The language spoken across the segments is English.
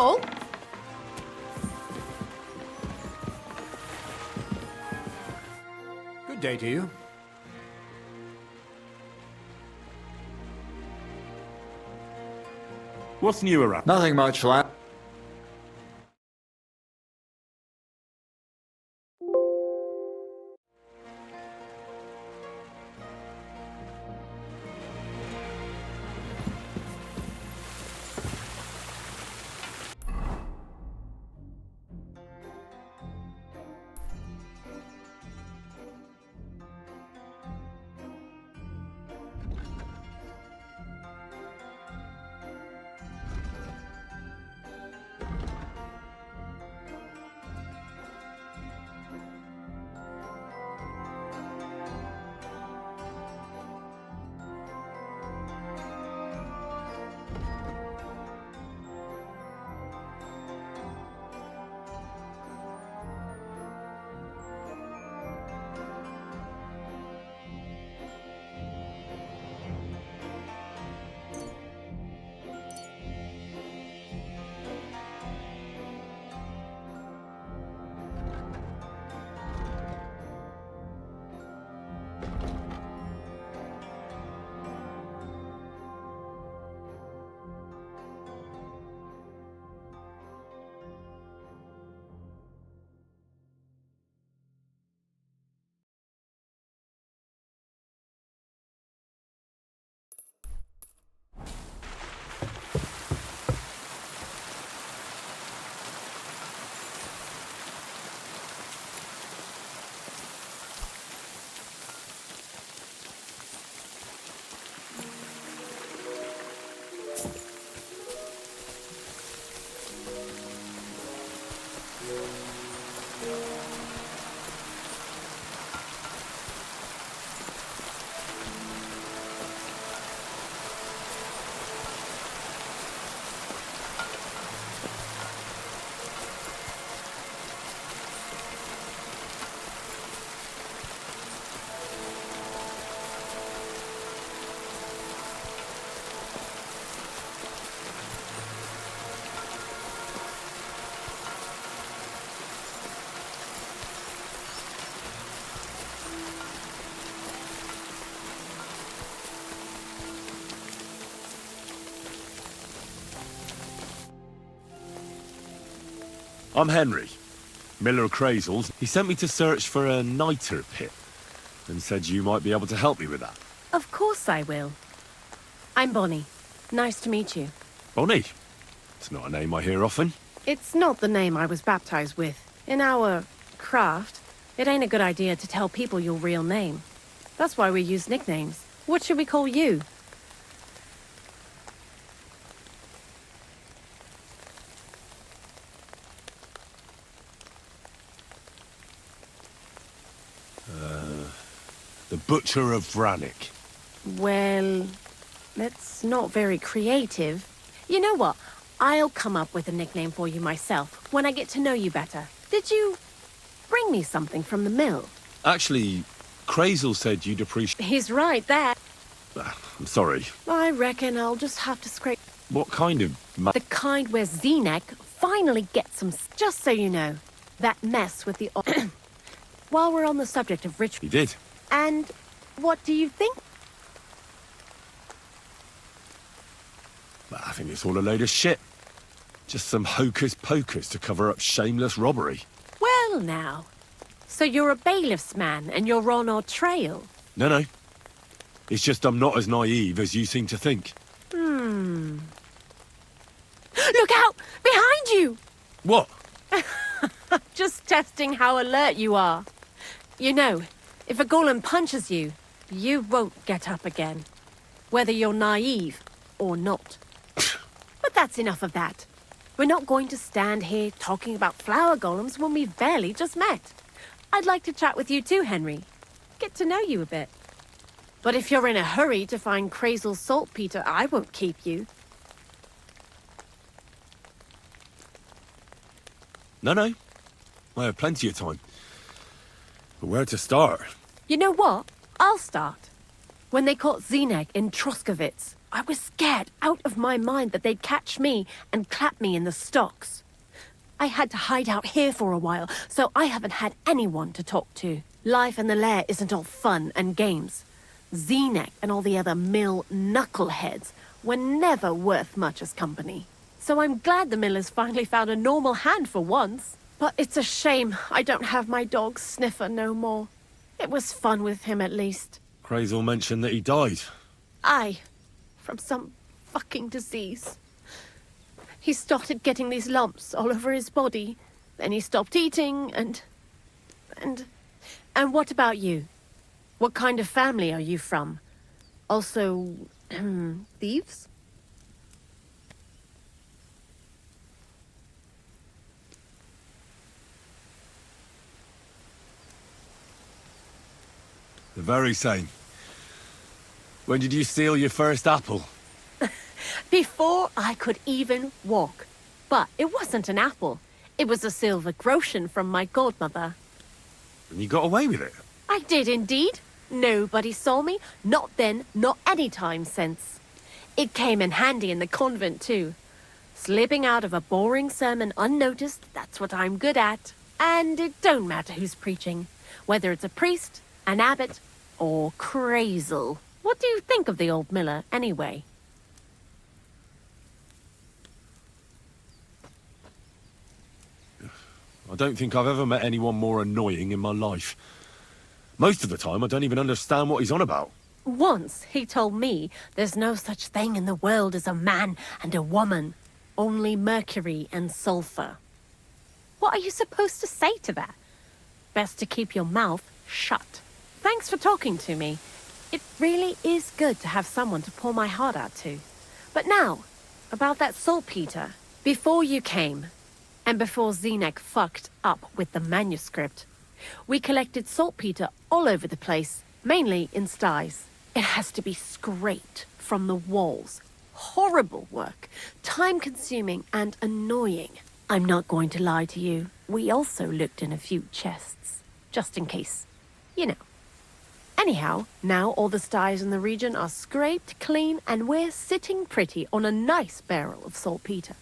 all? Good day to you. What's new around? Nothing much, lad. I'm Henry, Miller of Crazels. He sent me to search for a niter pit and said you might be able to help me with that. Of course I will. I'm Bonnie. Nice to meet you. Bonnie? It's not a name I hear often. It's not the name I was baptized with. In our craft, it ain't a good idea to tell people your real name. That's why we use nicknames. What should we call you? The Butcher of Vranik. Well, that's not very creative. You know what? I'll come up with a nickname for you myself when I get to know you better. Did you bring me something from the mill? Actually, Crazel said you'd appreciate... He's right there. I'm sorry. I reckon I'll just have to scrape... What kind of... The kind where Zenek finally gets some... Just so you know, that mess with the... While we're on the subject of ritual... He did. And what do you think? I think it's all a load of shit. Just some hocus-pocus to cover up shameless robbery. Well now, so you're a bailiff's man and you're on our trail? No. It's just I'm not as naive as you seem to think. Look out! Behind you! What? Just testing how alert you are. You know, if a golem punches you, you won't get up again. Whether you're naive or not. But that's enough of that. We're not going to stand here talking about flower golems when we've barely just met. I'd like to chat with you too, Henry. Get to know you a bit. But if you're in a hurry to find Crazel's saltpeter, I won't keep you. No. I have plenty of time. But where to start? You know what? I'll start. When they caught Zenek in Troskovitz, I was scared out of my mind that they'd catch me and clap me in the stocks. I had to hide out here for a while, so I haven't had anyone to talk to. Life in the lair isn't all fun and games. Zenek and all the other mill knuckleheads were never worth much as company. So I'm glad the miller's finally found a normal hand for once. But it's a shame I don't have my dog Sniffer no more. It was fun with him at least. Crazel mentioned that he died. Aye, from some fucking disease. He started getting these lumps all over his body. Then he stopped eating and what about you? What kind of family are you from? Also, thieves? The very same. When did you steal your first apple? Before I could even walk. But it wasn't an apple. It was a silver groschen from my godmother. And you got away with it? I did indeed. Nobody saw me. Not then, not any time since. It came in handy in the convent too. Slipping out of a boring sermon unnoticed, that's what I'm good at. And it don't matter who's preaching. Whether it's a priest, an abbot, or Crazel. What do you think of the old miller, anyway? I don't think I've ever met anyone more annoying in my life. Most of the time, I don't even understand what he's on about. Once he told me there's no such thing in the world as a man and a woman. Only mercury and sulfur. What are you supposed to say to that? Best to keep your mouth shut. Thanks for talking to me. It really is good to have someone to pour my heart out to. But now, about that saltpeter. Before you came, and before Zenek fucked up with the manuscript, we collected saltpeter all over the place, mainly in sties. It has to be scraped from the walls. Horrible work, time-consuming and annoying. I'm not going to lie to you. We also looked in a few chests, just in case, you know. Anyhow, now all the sties in the region are scraped clean and we're sitting pretty on a nice barrel of saltpeter.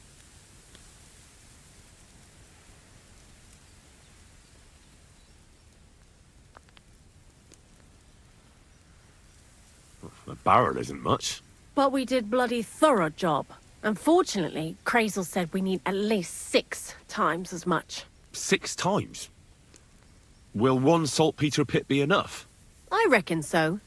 A barrel isn't much. But we did bloody thorough job. Unfortunately, Crazel said we need at least 6 times as much. 6 times? Will one saltpeter pit be enough? I reckon so.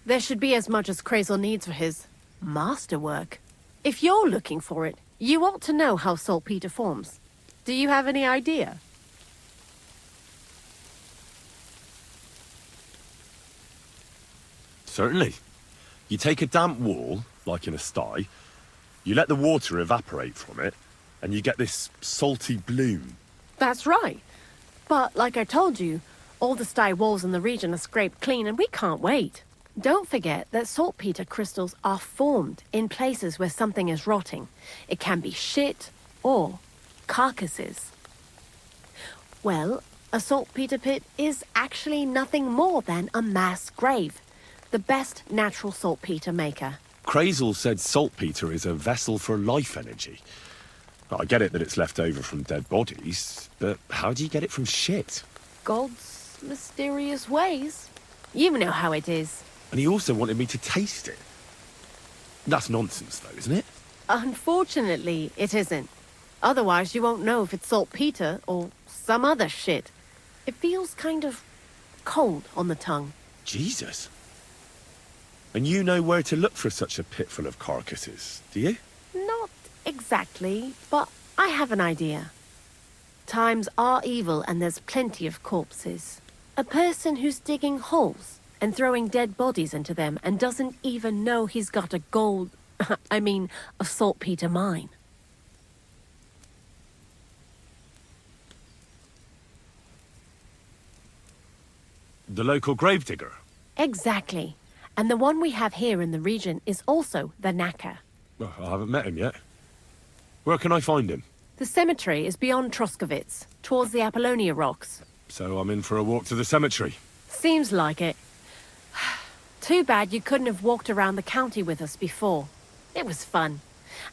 There should be as much as Crazel needs for his masterwork. If you're looking for it, you ought to know how saltpeter forms. Do you have any idea? Certainly. You take a damp wall, like in a sty, you let the water evaporate from it, and you get this salty bloom. That's right. But like I told you, all the sty walls in the region are scraped clean and we can't wait. Don't forget that saltpeter crystals are formed in places where something is rotting. It can be shit or carcasses. Well, a saltpeter pit is actually nothing more than a mass grave. The best natural saltpeter maker. Crazel said saltpeter is a vessel for life energy. I get it that it's left over from dead bodies, but how do you get it from shit? God's mysterious ways. You know how it is. And he also wanted me to taste it. That's nonsense though, isn't it? Unfortunately, it isn't. Otherwise, you won't know if it's saltpeter or some other shit. It feels kind of cold on the tongue. Jesus. And you know where to look for such a pit full of carcasses, do you? Not exactly, but I have an idea. Times are evil and there's plenty of corpses. A person who's digging holes and throwing dead bodies into them and doesn't even know he's got a a saltpeter mine. The local gravedigger? Exactly. And the one we have here in the region is also the knacker. Well, I haven't met him yet. Where can I find him? The cemetery is beyond Troskovitz, towards the Apollonia rocks. So I'm in for a walk to the cemetery. Seems like it. Too bad you couldn't have walked around the county with us before. It was fun.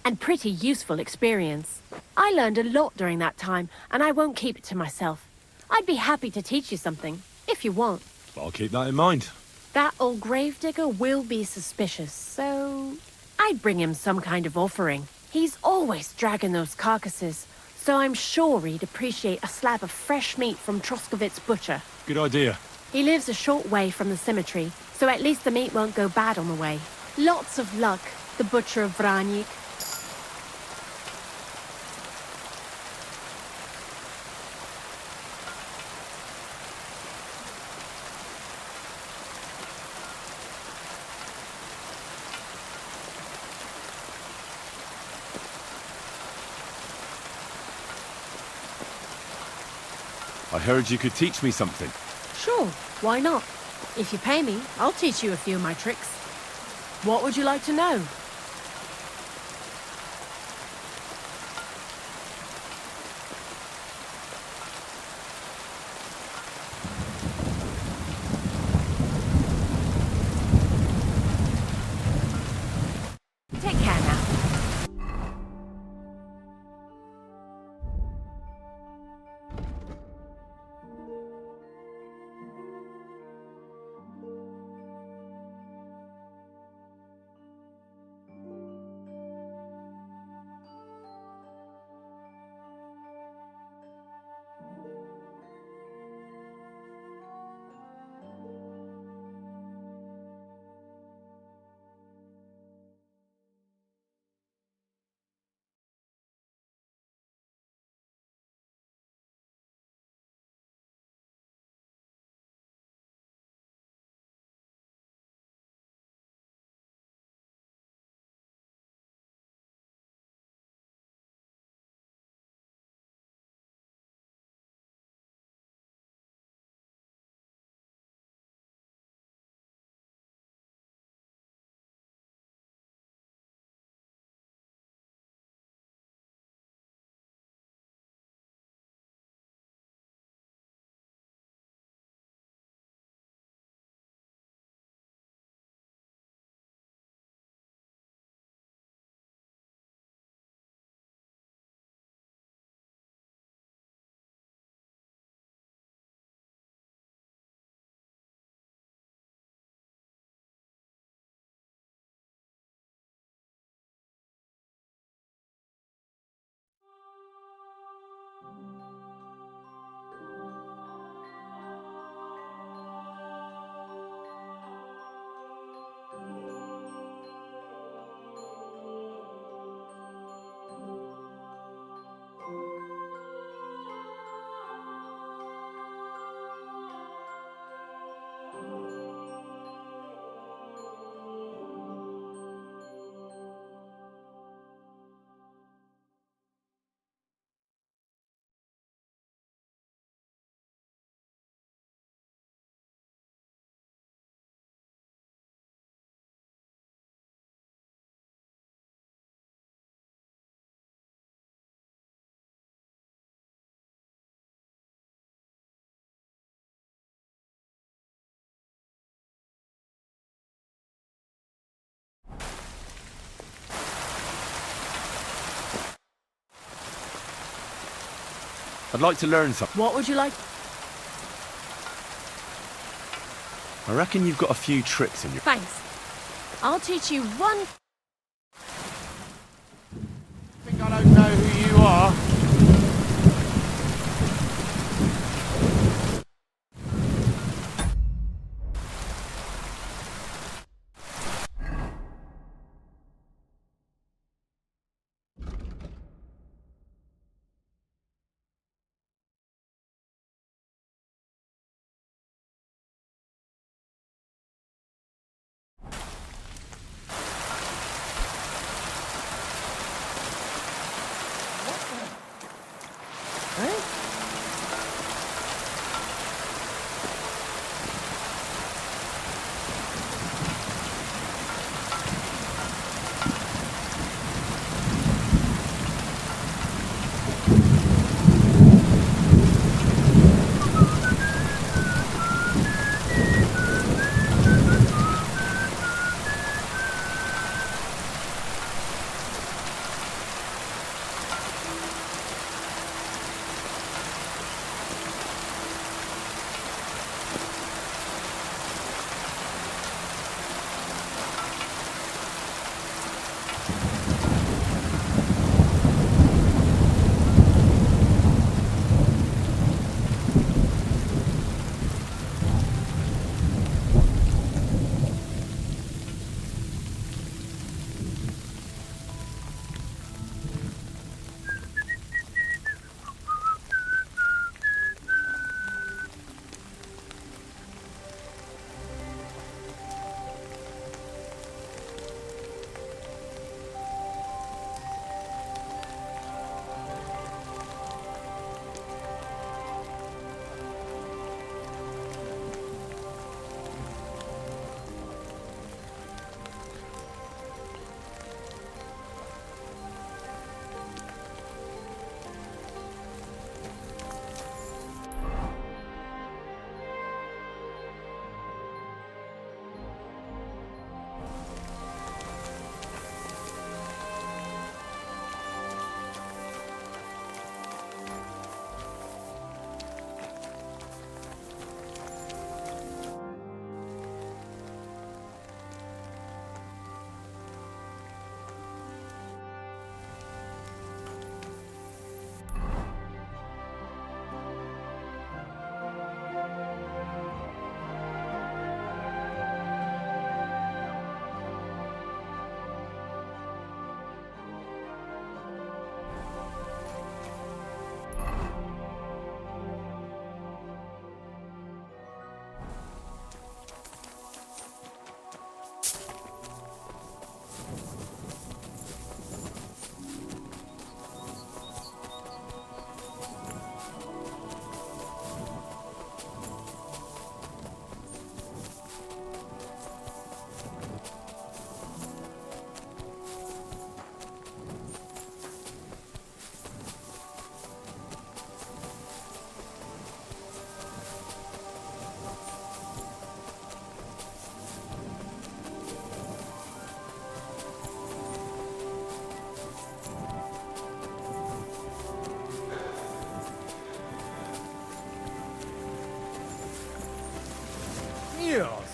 And pretty useful experience. I learned a lot during that time, and I won't keep it to myself. I'd be happy to teach you something, if you want. I'll keep that in mind. That old gravedigger will be suspicious, so I'd bring him some kind of offering. He's always dragging those carcasses, so I'm sure he'd appreciate a slab of fresh meat from Troskovit's butcher. Good idea. He lives a short way from the cemetery, so at least the meat won't go bad on the way. Lots of luck, the butcher of Vranyik. I heard you could teach me something. Sure, why not? If you pay me, I'll teach you a few of my tricks. What would you like to know? Take care now. I'd like to learn something. What would you like? I reckon you've got a few tricks in your... Thanks. I'll teach you one. I think I don't know who you are. Mios!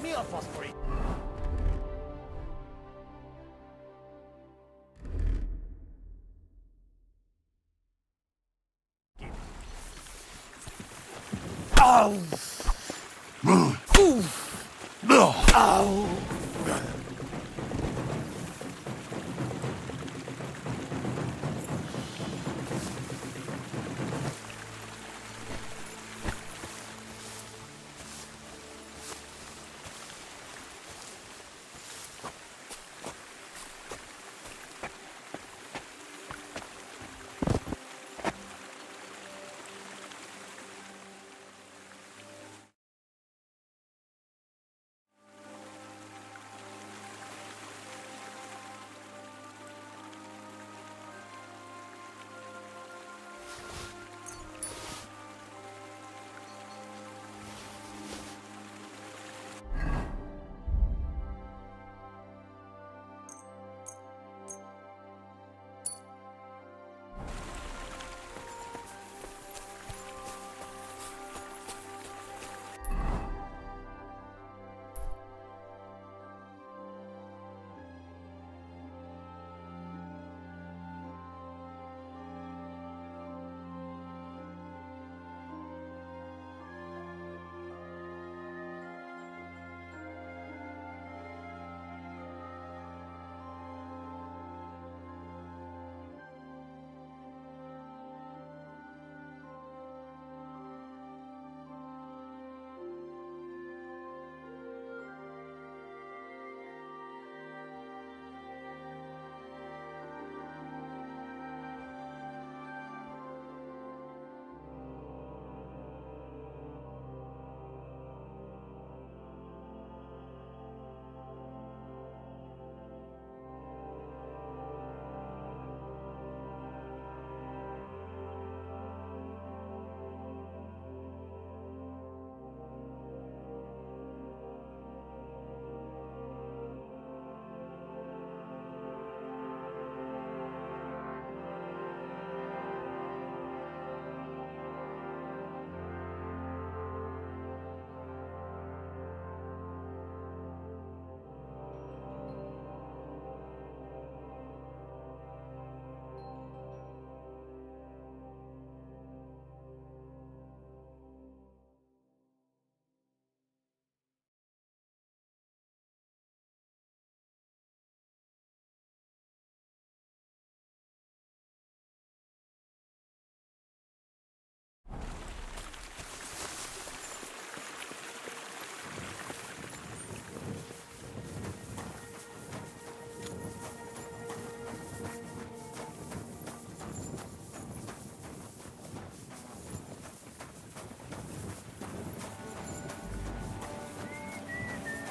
Mio fosfori! Ow! Ow!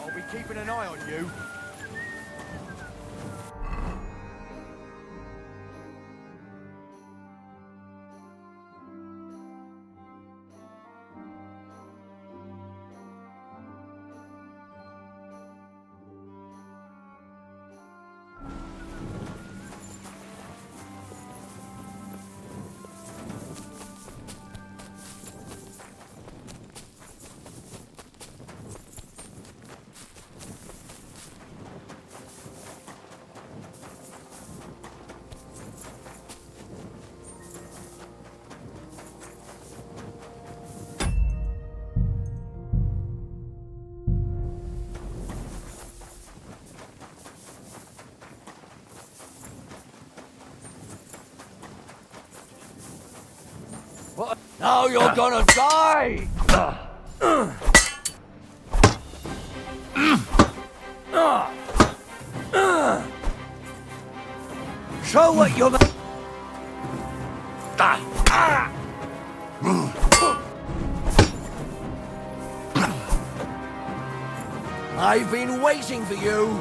I'll be keeping an eye on you. What? Now you're gonna die! Show what you're... I've been waiting for you!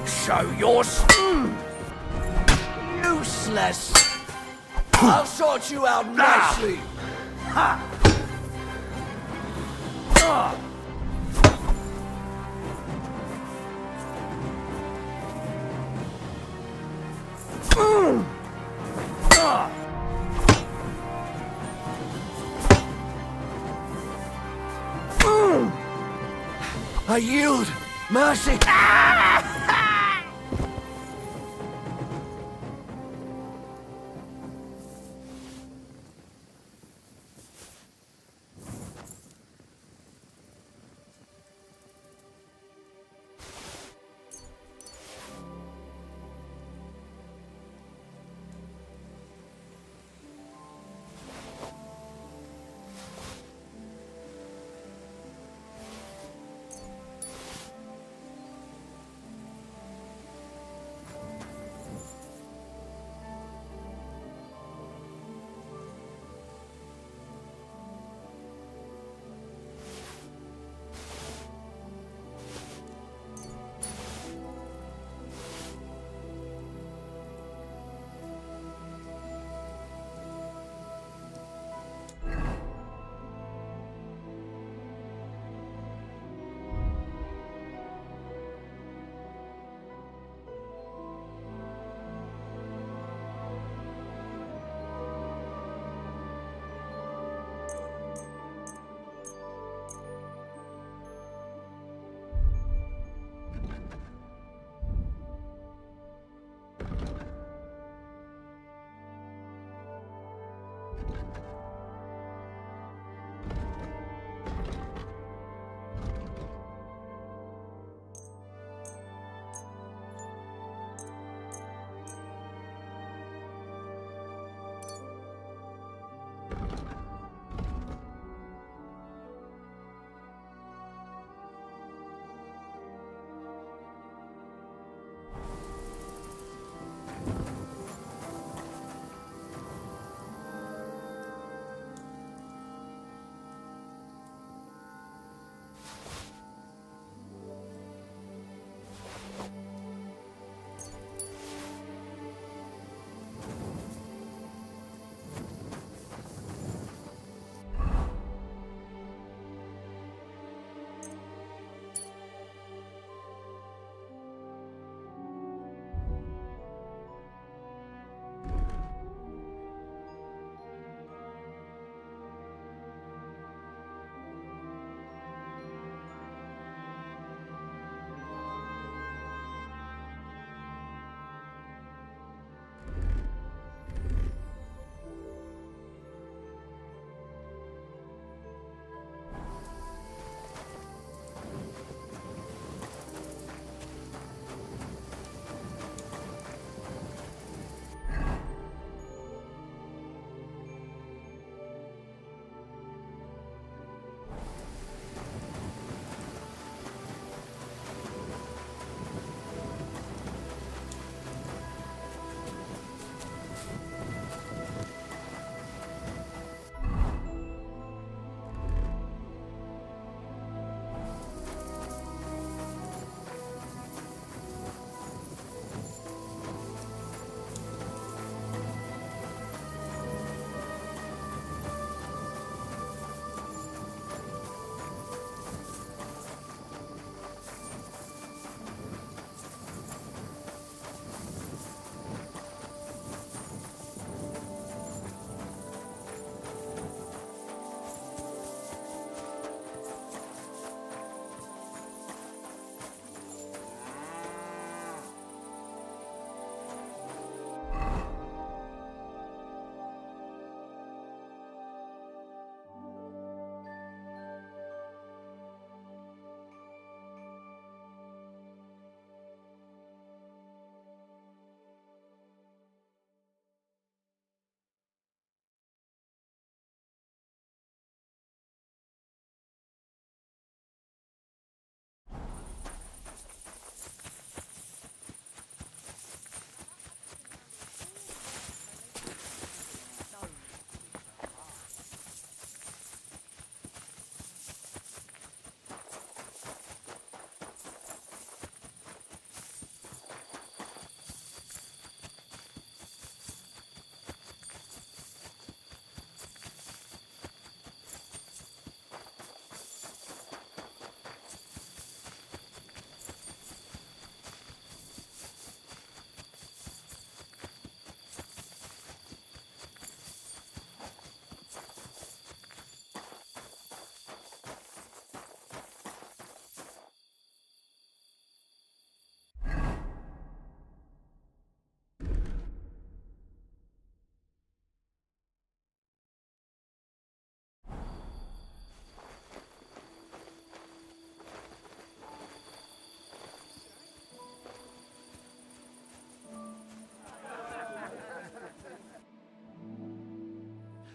Show your... Useless! I'll sort you out nicely! I yield. Mercy.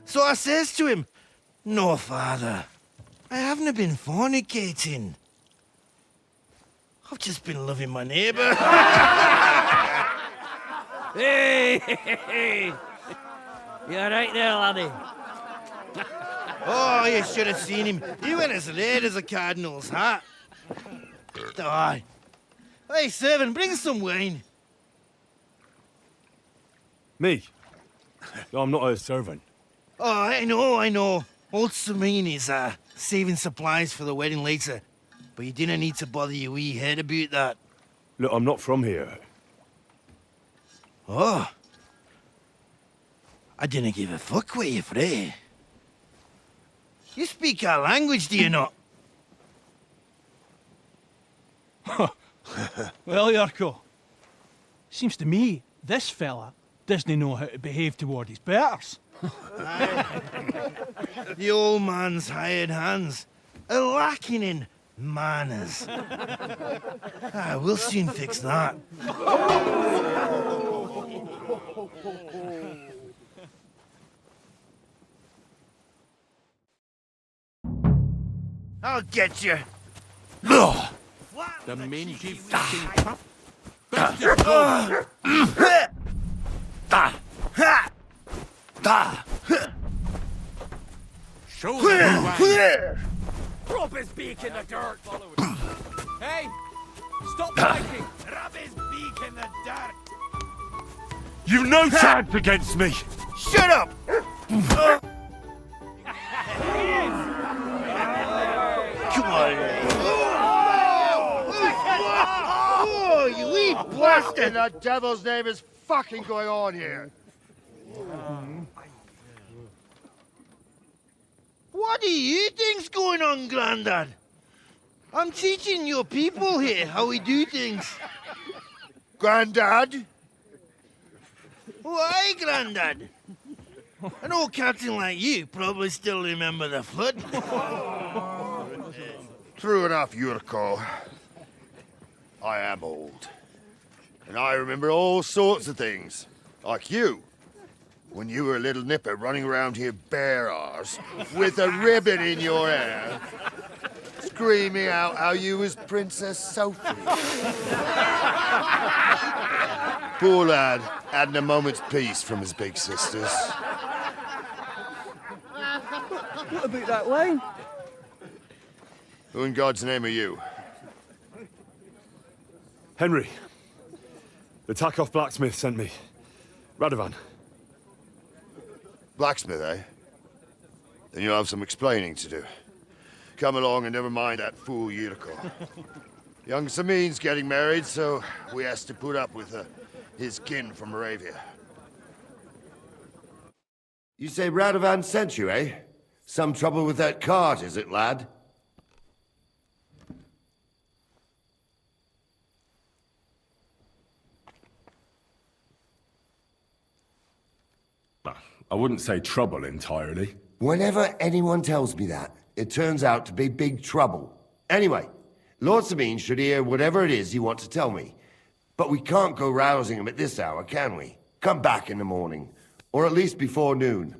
So I says to him, "No, father, I haven't been fornicating. I've just been loving my neighbour." Hey! You alright there, laddie? Oh, you should have seen him. He went as red as a cardinal's hat. Aye. Hey, servant, bring some wine. Me? I'm not a servant. Oh, I know. Old Samine is saving supplies for the wedding later. But you didn't need to bother your wee head about that. Look, I'm not from here. Oh. I didn't give a fuck what you pray. You speak our language, do you not? Well, Yarko, seems to me this fella doesn't know how to behave toward his betters. The old man's hired hands are lacking in manners. We'll soon fix that. I'll get you. The mangy fucking pup. Bastard dog. Show them why. Rub his beak in the dirt! Hey! Stop fighting! Rub his beak in the dirt. You've no chance against me! Shut up! Come on. Oh, you wee What in bastard! the devil's name is fucking going on here? What do you think's going on, Grandad? I'm teaching your people here how we do things. Grandad? Why, Grandad? An old captain like you probably still remember the flood. True enough, Yurko. I am old. And I remember all sorts of things. Like you. When you were a little nipper running around here bare arse, with a ribbon in your hair, screaming out how you was Princess Sophie. Poor lad, hadn't a moment's peace from his big sisters. What about that wine? Who in God's name are you? Henry. The Takoff blacksmith sent me. Radovan. Blacksmith, eh? Then you'll have some explaining to do. Come along and never mind that fool Yurko. Young Samin's getting married, so we has to put up with his kin from Moravia. You say Radovan sent you, eh? Some trouble with that cart, is it, lad? I wouldn't say trouble entirely. Whenever anyone tells me that, it turns out to be big trouble. Anyway, Lord Sabine should hear whatever it is you want to tell me. But we can't go rousing him at this hour, can we? Come back in the morning. Or at least before noon.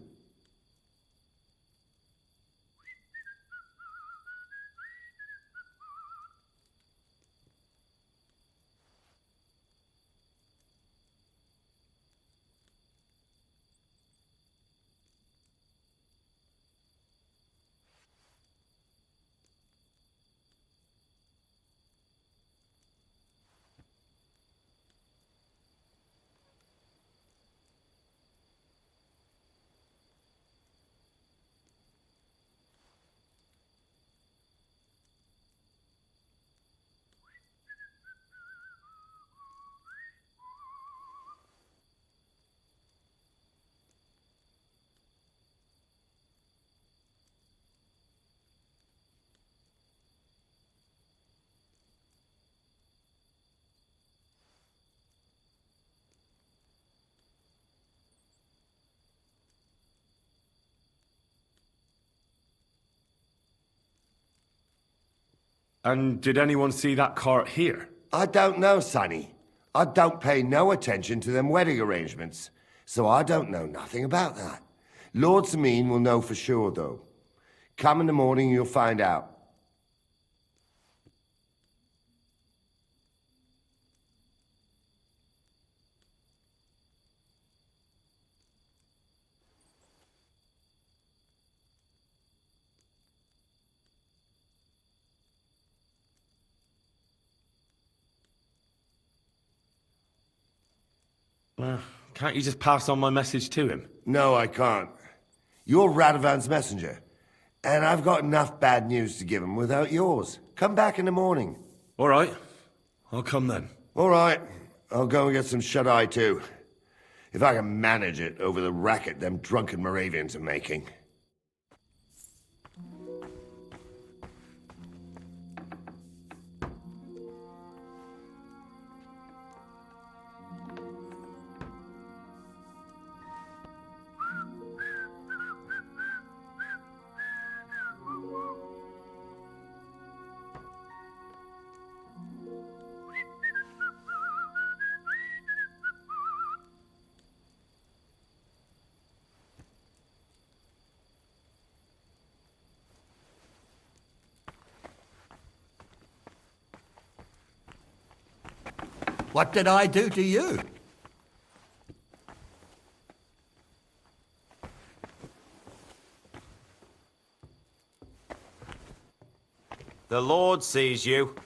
And did anyone see that cart here? I don't know, Sonny. I don't pay no attention to them wedding arrangements, so I don't know nothing about that. Lord Sameen will know for sure, though. Come in the morning, you'll find out. Can't you just pass on my message to him? No, I can't. You're Radovan's messenger. And I've got enough bad news to give him without yours. Come back in the morning. All right. I'll come then. All right. I'll go and get some shut-eye, too. If I can manage it over the racket them drunken Moravians are making. What did I do to you? The Lord sees you.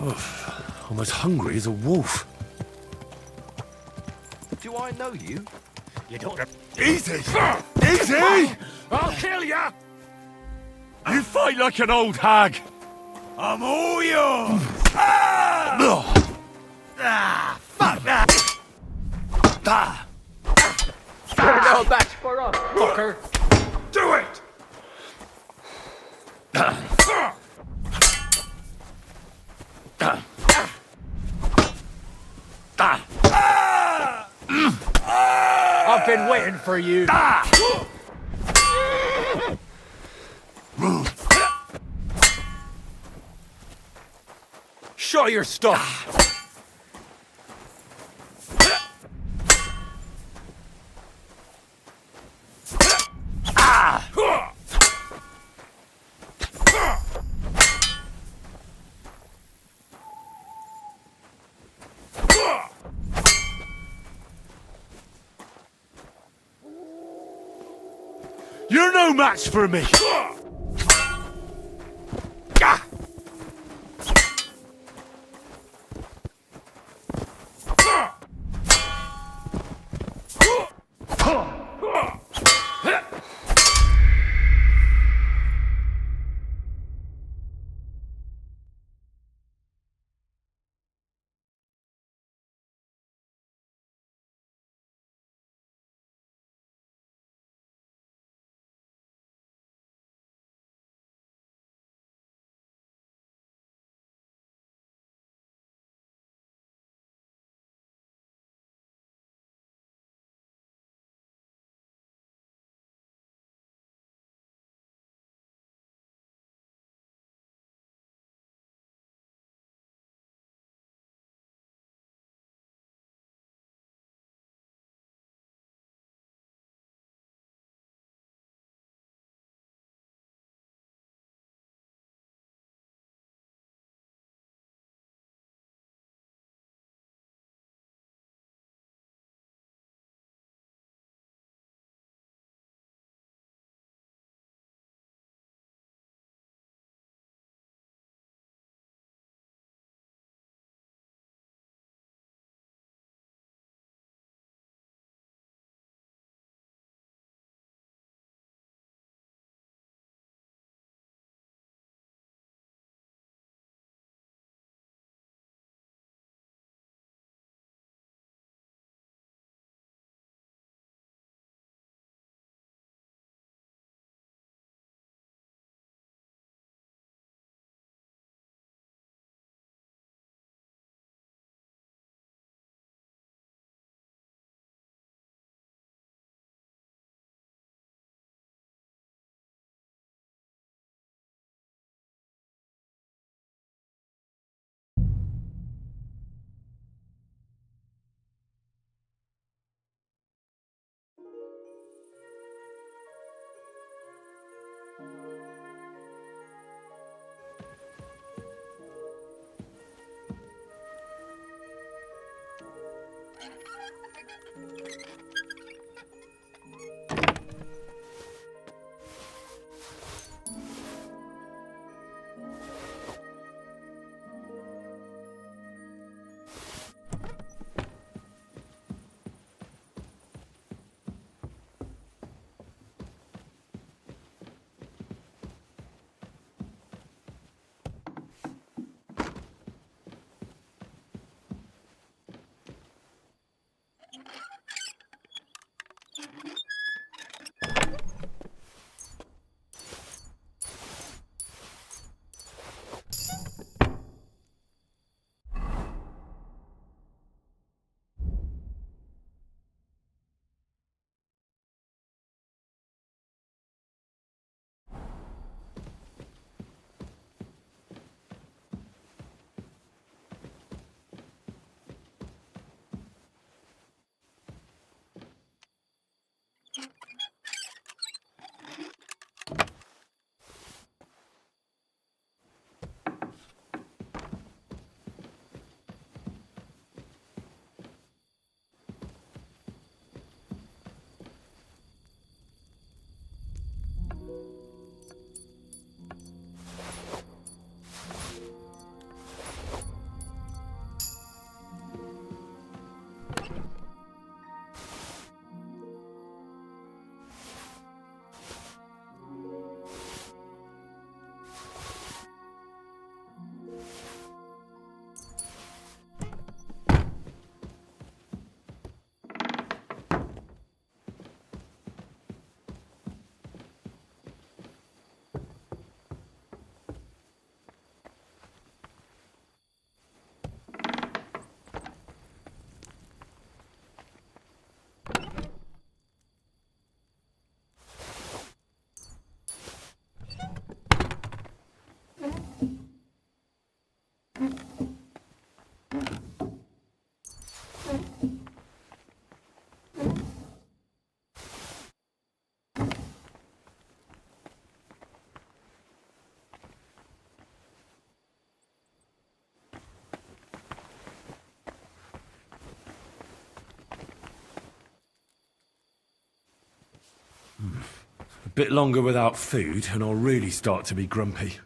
I'm as hungry as a wolf. Do I know you? You don't. Easy! Easy! I'll kill ya! You fight like an old hag! I'm all yours! Fuck that! No match for us, fucker! Do it! I've been waiting for you. Show your stuff. You're no match for me! Bit longer without food, and I'll really start to be grumpy.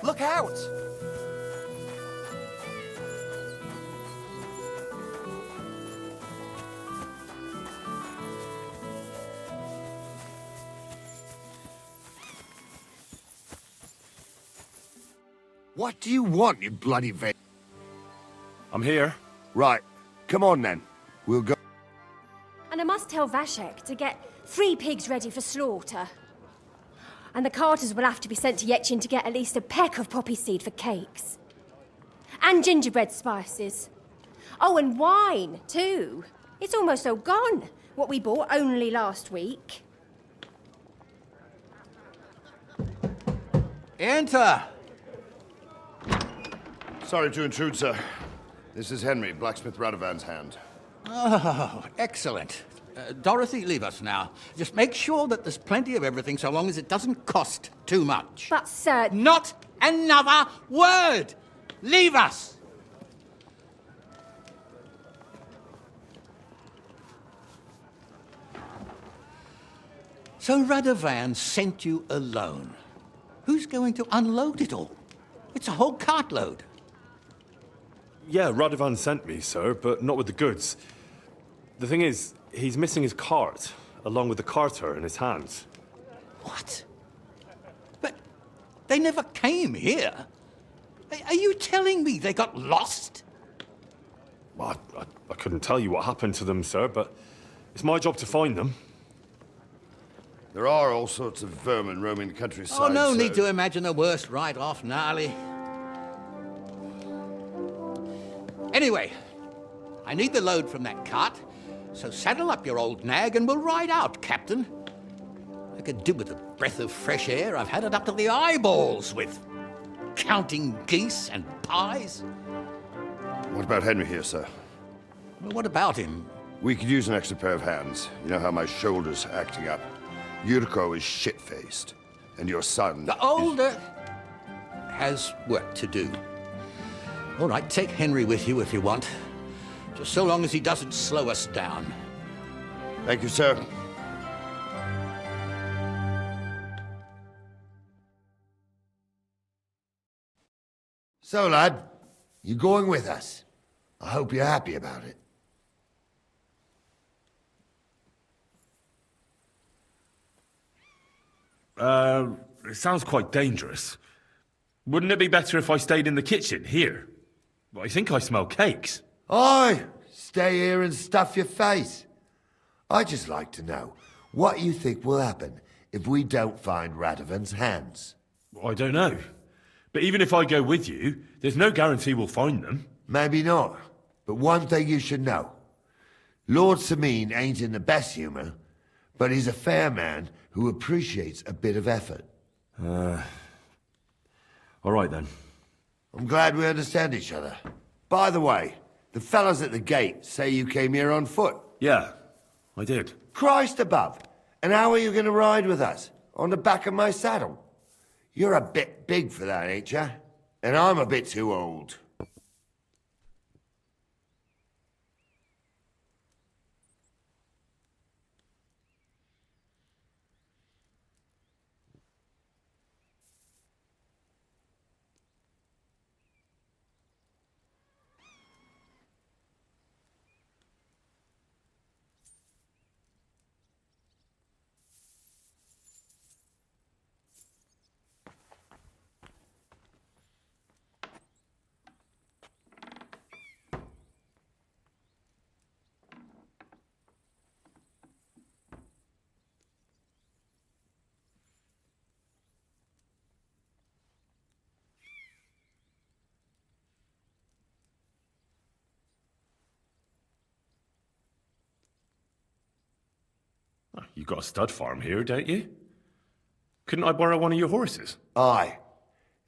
Look out! What do you want, you bloody I'm here. Right. Come on, then. We'll go. And I must tell Vashek to get 3 pigs ready for slaughter. And the carters will have to be sent to Yetchin to get at least a peck of poppy seed for cakes. And gingerbread spices. Oh, and wine, too. It's almost all gone, what we bought only last week. Enter! Sorry to intrude, sir. This is Henry, blacksmith Radovan's hand. Oh, excellent. Dorothy, leave us now. Just make sure that there's plenty of everything so long as it doesn't cost too much. But, sir... Not another word! Leave us! So Radovan sent you alone. Who's going to unload it all? It's a whole cartload. Yeah, Radovan sent me, sir, but not with the goods. The thing is, he's missing his cart, along with the carter in his hands. What? But they never came here. Are you telling me they got lost? Well, I couldn't tell you what happened to them, sir, but it's my job to find them. There are all sorts of vermin roaming the countryside. Oh, no so... need to imagine the worst right off, gnarly. Anyway, I need the load from that cart, so saddle up your old nag and we'll ride out, Captain. I could do with a breath of fresh air. I've had it up to the eyeballs with counting geese and pies. What about Henry here, sir? Well, what about him? We could use an extra pair of hands. You know how my shoulder's acting up. Yurko is shit-faced, and your son... The older has work to do. All right, take Henry with you if you want. Just so long as he doesn't slow us down. Thank you, sir. So, lad, you going with us? I hope you're happy about it. It sounds quite dangerous. Wouldn't it be better if I stayed in the kitchen, here? I think I smell cakes. Aye, stay here and stuff your face. I'd just like to know what you think will happen if we don't find Radovan's hands. I don't know. But even if I go with you, there's no guarantee we'll find them. Maybe not, but one thing you should know. Lord Sameen ain't in the best humour, but he's a fair man who appreciates a bit of effort. All right then. I'm glad we understand each other. By the way, the fellas at the gate say you came here on foot. Yeah, I did. Christ above! And how are you going to ride with us? On the back of my saddle? You're a bit big for that, ain't ya? And I'm a bit too old. You got a stud farm here, don't you? Couldn't I borrow one of your horses? Aye.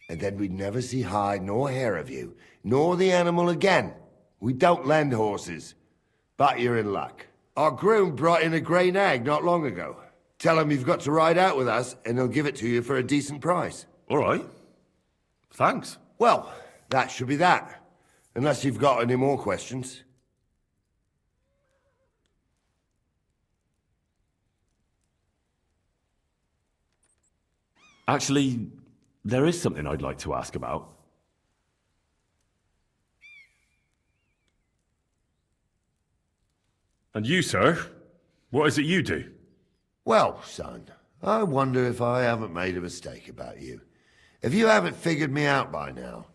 And then we'd never see hide nor hair of you, nor the animal again. We don't lend horses. But you're in luck. Our groom brought in a grey nag not long ago. Tell him you've got to ride out with us, and he'll give it to you for a decent price. All right. Thanks. Well, that should be that. Unless you've got any more questions. Actually, there is something I'd like to ask about. And you, sir? What is it you do? Well, son, I wonder if I haven't made a mistake about you. If you haven't figured me out by now,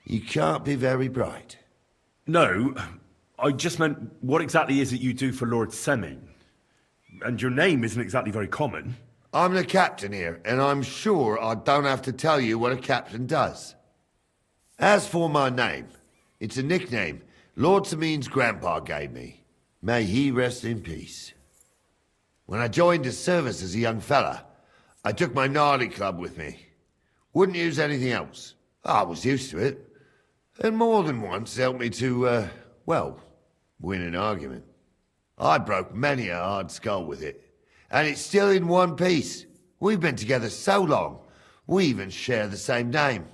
you can't be very bright. No, I just meant, what exactly is it you do for Lord Seming? And your name isn't exactly very common. I'm the captain here, and I'm sure I don't have to tell you what a captain does. As for my name, it's a nickname Lord Sameen's grandpa gave me. May he rest in peace. When I joined his service as a young fella, I took my gnarly club with me. Wouldn't use anything else. I was used to it. And more than once helped me to, well, win an argument. I broke many a hard skull with it. And it's still in one piece. We've been together so long, we even share the same name.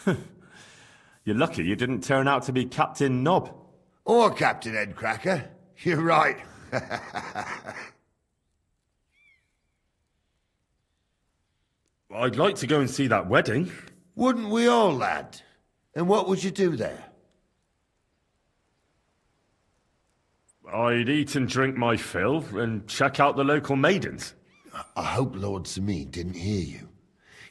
You're lucky you didn't turn out to be Captain Knob. Or Captain Headcracker. You're right. I'd like to go and see that wedding. Wouldn't we all, lad? And what would you do there? I'd eat and drink my fill and check out the local maidens. I hope Lord Sameen didn't hear you.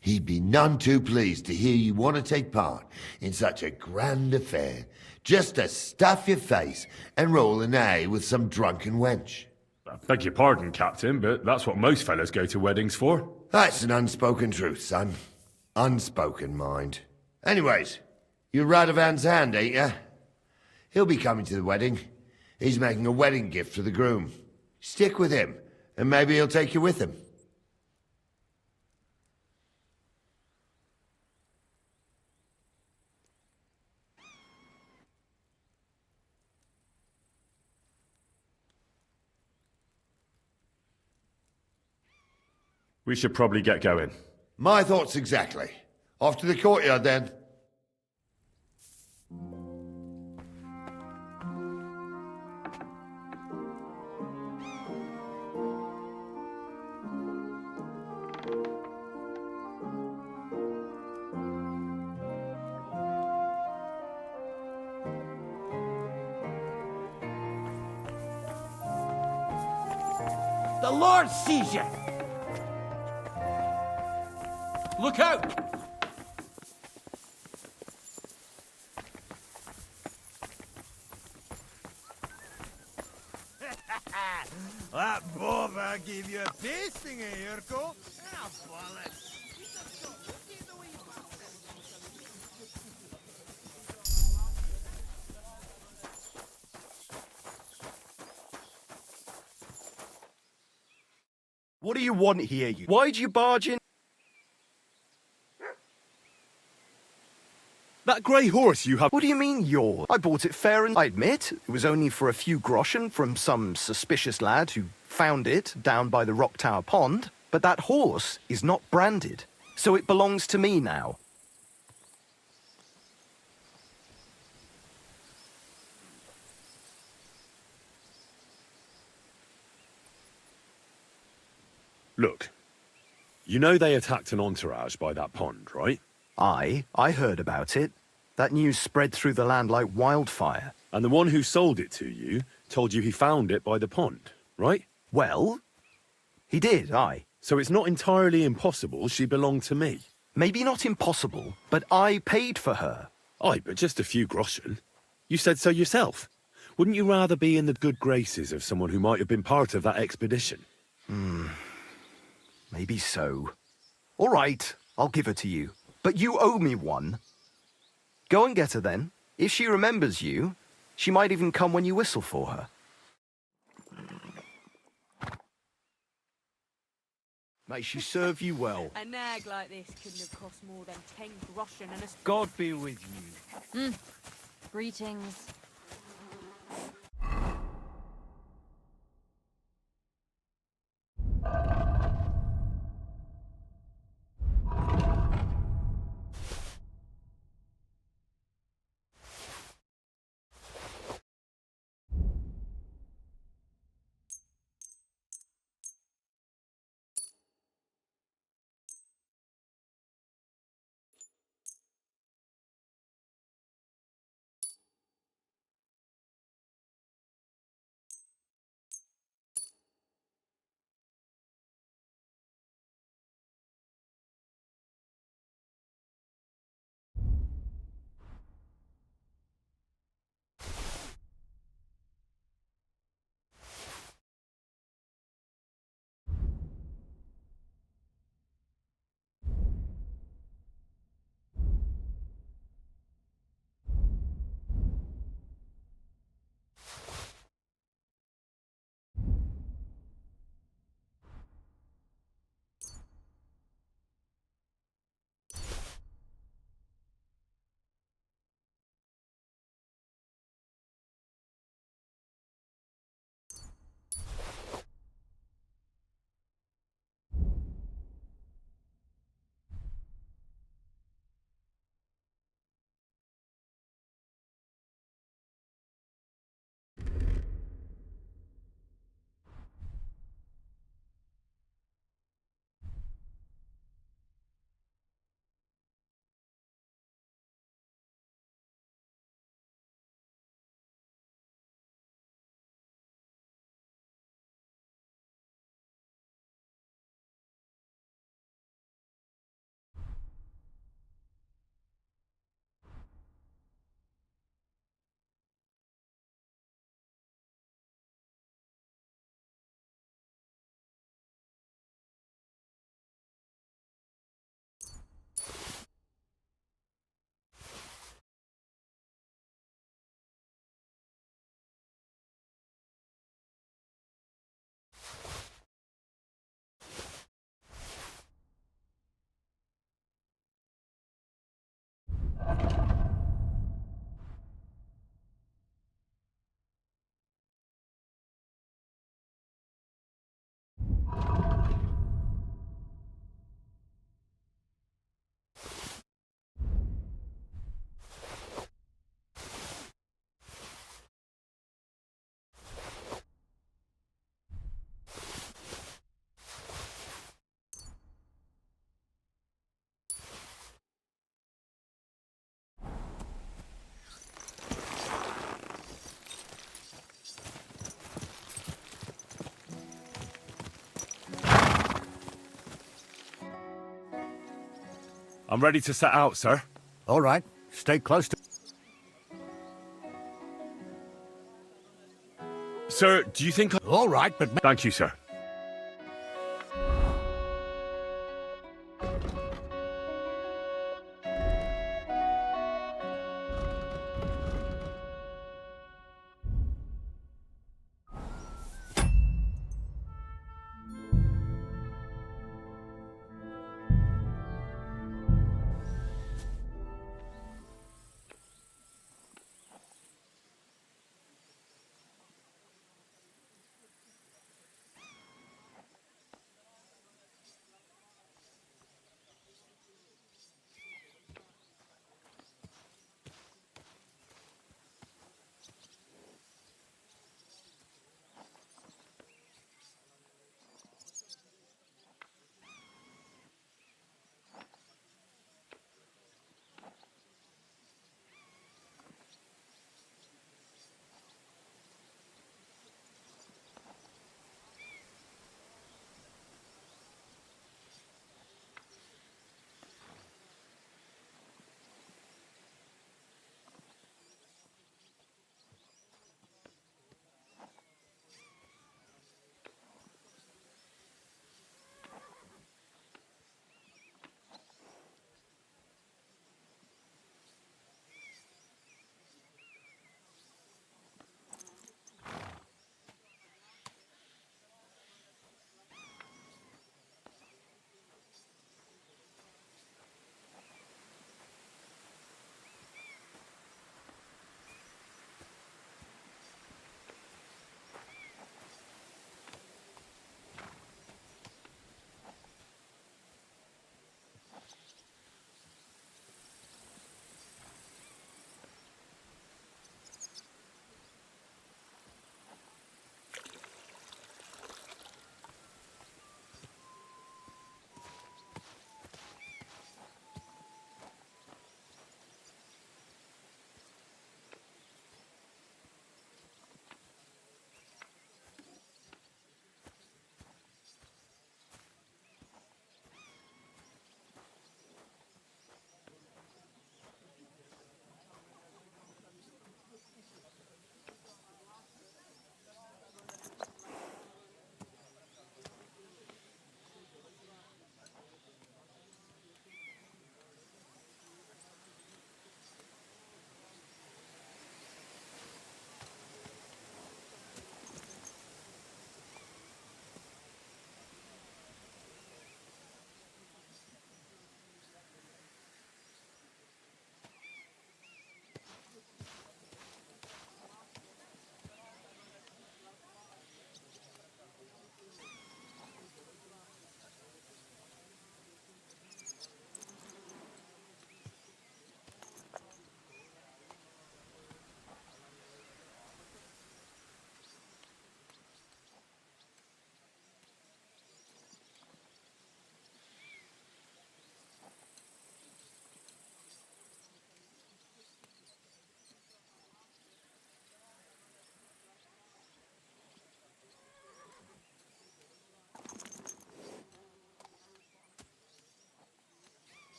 He'd be none too pleased to hear you want to take part in such a grand affair, just to stuff your face and roll an A with some drunken wench. I beg your pardon, Captain, but that's what most fellas go to weddings for. That's an unspoken truth, son. Unspoken, mind. Anyways, you're Radovan's hand, ain't ya? He'll be coming to the wedding. He's making a wedding gift for the groom. Stick with him, and maybe he'll take you with him. We should probably get going. My thoughts exactly. Off to the courtyard, then. The Lord sees you! Look out! That bobber gave you a pasting, eh, Urkel? Ah, bollocks. What do you want here, you? Why'd you barge in? That grey horse you have... What do you mean, yours? I bought it fair and... I admit, it was only for a few groschen from some suspicious lad who found it down by the Rock Tower Pond, but that horse is not branded, so it belongs to me now. Look, you know they attacked an entourage by that pond, right? I heard about it. That news spread through the land like wildfire. And the one who sold it to you told you he found it by the pond, right? Well, he did, aye. So it's not entirely impossible she belonged to me. Maybe not impossible, but I paid for her. Aye, but just a few groschen. You said so yourself. Wouldn't you rather be in the good graces of someone who might have been part of that expedition? Maybe so. All right, I'll give her to you. But you owe me one. Go and get her then. If she remembers you, she might even come when you whistle for her. May she serve you well. A nag like this couldn't have cost more than 10 groschen and a... God be with you. Greetings. I'm ready to set out, sir. All right, stay close to... Sir, do you think... All right, but... Thank you, sir.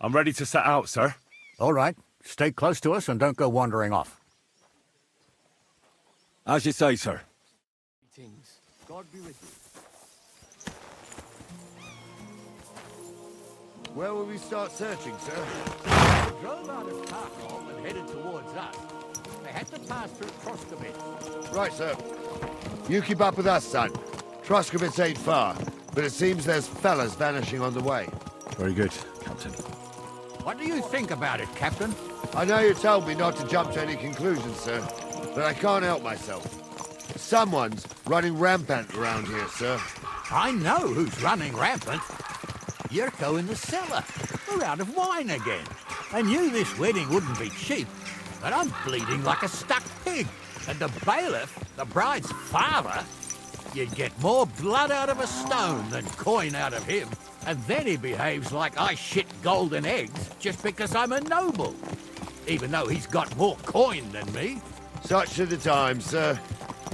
I'm ready to set out, sir. All right, stay close to us and don't go wandering off. As you say, sir. Greetings. God be with you. Where will we start searching, sir? They drove out of Kharkov and headed towards us. They had to pass through Troskovitz. Right, sir. You keep up with us, son. Troskovitz ain't far, but it seems there's fellas vanishing on the way. Very good, Captain. What do you think about it, Captain? I know you told me not to jump to any conclusions, sir, but I can't help myself. Someone's running rampant around here, sir. I know who's running rampant. Yurko in the cellar. We're out of wine again. I knew this wedding wouldn't be cheap, but I'm bleeding like a stuck pig. And the bailiff, the bride's father, you'd get more blood out of a stone than coin out of him. And then he behaves like I shit golden eggs just because I'm a noble. Even though he's got more coin than me. Such are the times, sir.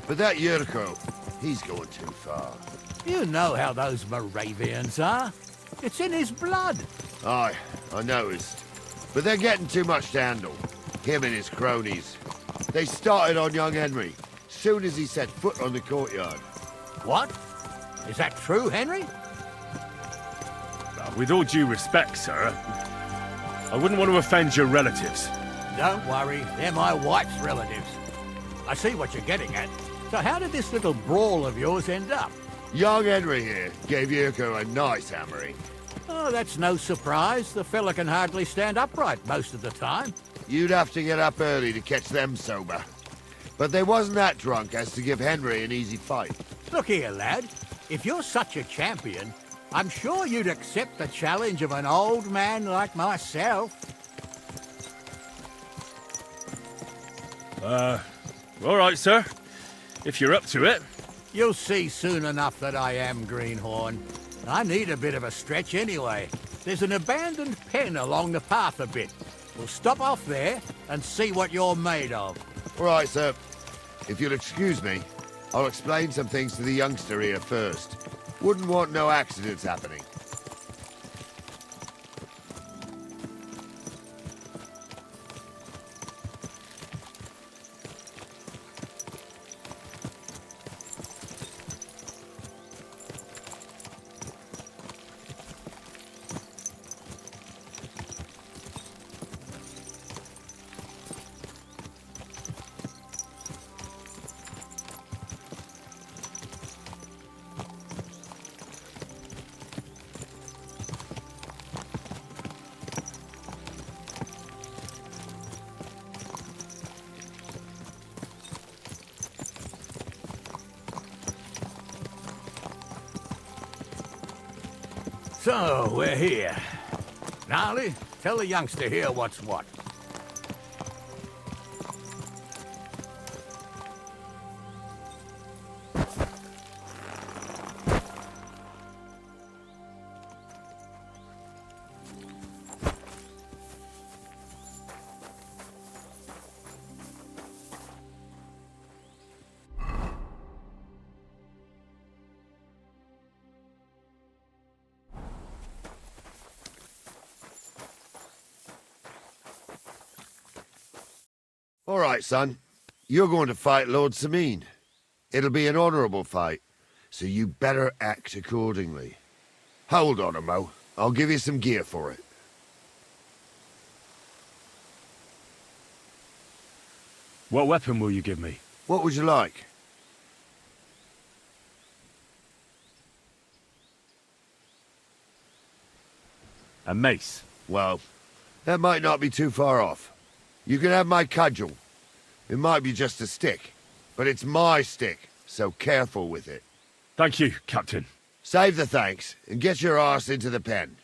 But that Yurko, he's going too far. You know how those Moravians are. It's in his blood. Aye, I noticed. But they're getting too much to handle. Him and his cronies. They started on young Henry, soon as he set foot on the courtyard. What? Is that true, Henry? With all due respect, sir, I wouldn't want to offend your relatives. Don't worry, they're my wife's relatives. I see what you're getting at. So how did this little brawl of yours end up? Young Henry here gave Yurko a nice hammering. Oh, that's no surprise. The fella can hardly stand upright most of the time. You'd have to get up early to catch them sober. But they wasn't that drunk as to give Henry an easy fight. Look here, lad. If you're such a champion, I'm sure you'd accept the challenge of an old man like myself. All right, sir. If you're up to it. You'll see soon enough that I am, Greenhorn. I need a bit of a stretch anyway. There's an abandoned pen along the path a bit. We'll stop off there and see what you're made of. All right, sir. If you'll excuse me, I'll explain some things to the youngster here first. Wouldn't want no accidents happening. So, we're here. Gnarly, tell the youngster here what's what. All right, son. You're going to fight Lord Sameen. It'll be an honorable fight, so you better act accordingly. Hold on, Mo. I'll give you some gear for it. What weapon will you give me? What would you like? A mace. Well, that might not be too far off. You can have my cudgel. It might be just a stick, but it's my stick, so careful with it. Thank you, Captain. Save the thanks, and get your arse into the pen.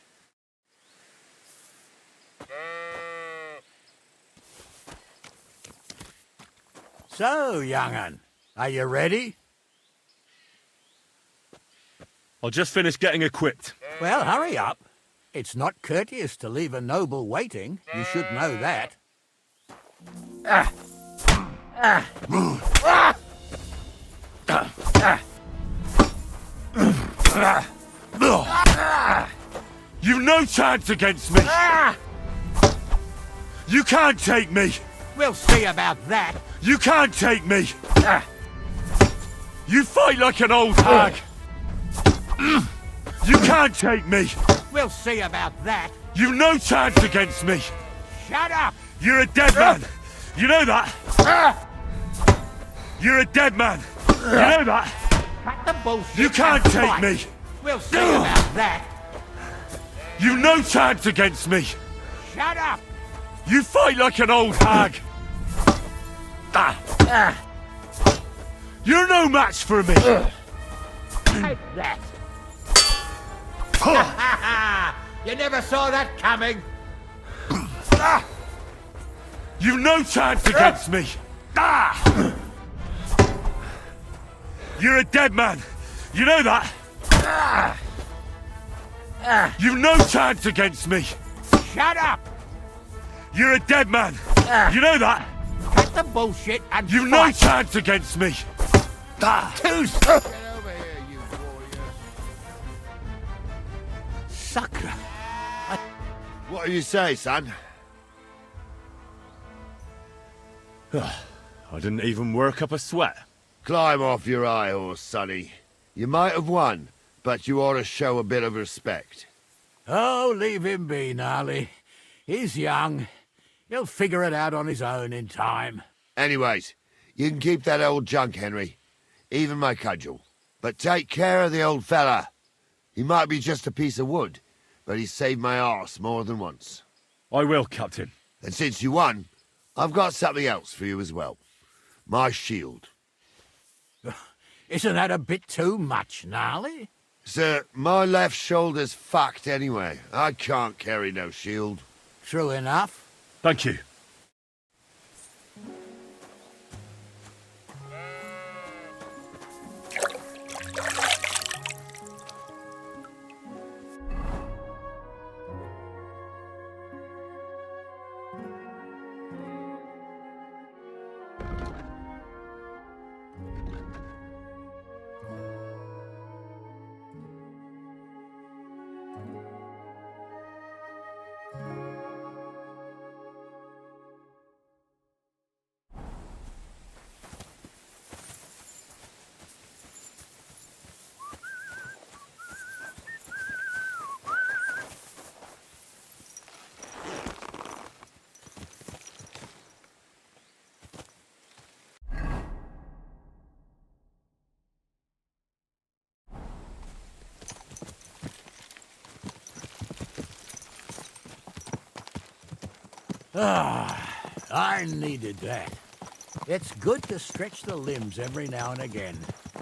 So, young'un, are you ready? I'll just finish getting equipped. Well, hurry up. It's not courteous to leave a noble waiting. You should know that. You've no chance against me! You can't take me! We'll see about that. You can't take me! You fight like an old hag! You can't take me! We'll see about that. You've no chance against me! Shut up! You're a dead man! You know that? You're a dead man! You know that? Cut the bullshit. You can't and take fight. me! We'll see about that. You've no chance against me! Shut up! You fight like an old hag! You're no match for me! Take that! You never saw that coming! You've no chance against me! You're a dead man! You know that? You've no chance against me! Shut up! You're a dead man! You know that? Cut the bullshit and You've no chance against me! Get over here, you warrior. Sucker. What do you say, son? I didn't even work up a sweat. Climb off your high horse, sonny. You might have won, but you ought to show a bit of respect. Oh, leave him be, Gnarly. He's young. He'll figure it out on his own in time. Anyways, you can keep that old junk, Henry. Even my cudgel. But take care of the old fella. He might be just a piece of wood, but he's saved my arse more than once. I will, Captain. And since you won, I've got something else for you as well. My shield. Isn't that a bit too much, Gnarly? Sir, my left shoulder's fucked anyway. I can't carry no shield. True enough. Thank you. I needed that. It's good to stretch the limbs every now and again.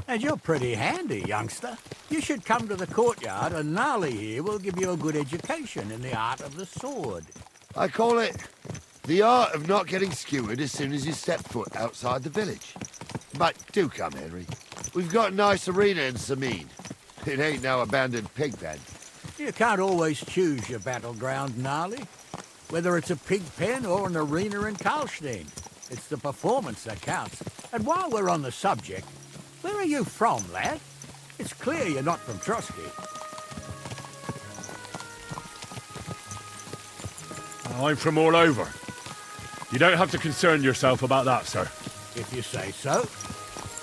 And you're pretty handy, youngster. You should come to the courtyard, and Gnarly here will give you a good education in the art of the sword. I call it the art of not getting skewered as soon as you step foot outside the village. But do come, Henry. We've got a nice arena in Sameen. It ain't no abandoned pig pen. You can't always choose your battleground, Gnarly. Whether it's a pig pen or an arena in Karlstein. It's the performance that counts. And while we're on the subject, where are you from, lad? It's clear you're not from Trotsky. I'm from all over. You don't have to concern yourself about that, sir. If you say so.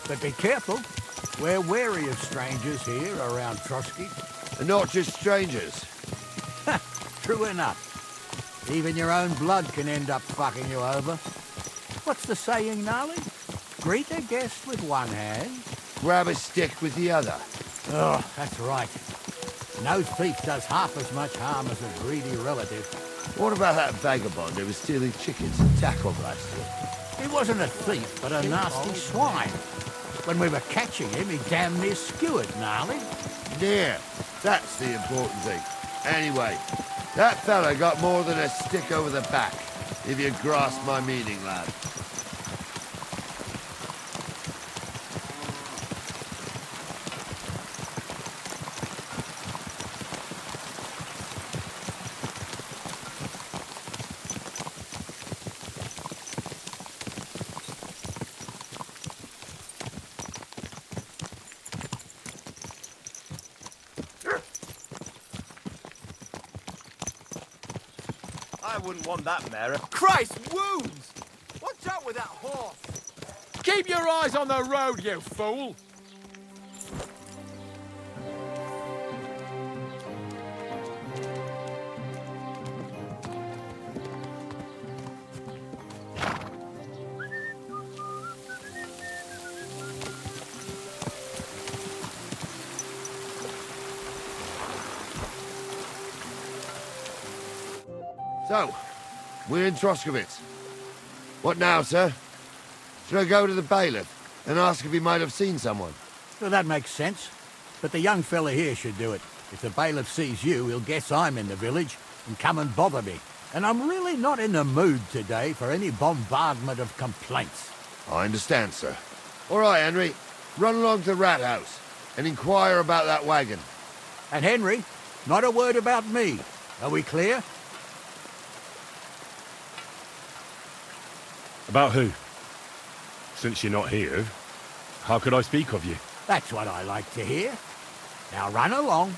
But be careful. We're wary of strangers here around Trotsky. And not just strangers. True enough. Even your own blood can end up fucking you over. What's the saying, Gnarly? Greet a guest with one hand. Grab a stick with the other. Oh, that's right. No thief does half as much harm as a greedy relative. What about that vagabond who was stealing chickens and tackle last year? He wasn't a thief, but a nasty swine. When we were catching him, he damn near skewered, Gnarly. Yeah, that's the important thing. Anyway, that fella got more than a stick over the back, if you grasp my meaning, lad. I wouldn't want that, Mara. Christ, wounds! Watch out with that horse! Keep your eyes on the road, you fool! So, we're in Troskowitz. What now, sir? Should I go to the bailiff and ask if he might have seen someone? Well, that makes sense. But the young fella here should do it. If the bailiff sees you, he'll guess I'm in the village and come and bother me. And I'm really not in the mood today for any bombardment of complaints. I understand, sir. All right, Henry. Run along to the rat house and inquire about that wagon. And Henry, not a word about me. Are we clear? About who? Since you're not here, how could I speak of you? That's what I like to hear. Now run along.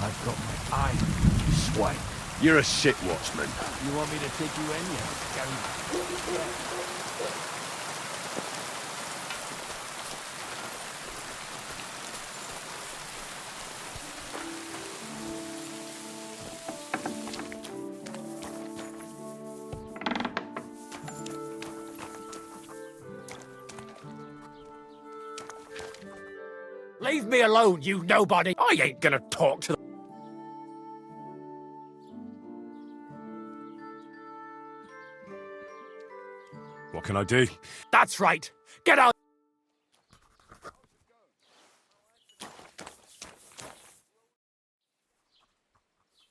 I've got my eye. Swine. You're a shit watchman. You want me to take you in? Yeah. Leave me alone, you nobody! I ain't gonna talk to them. What can I do? That's right! Get out!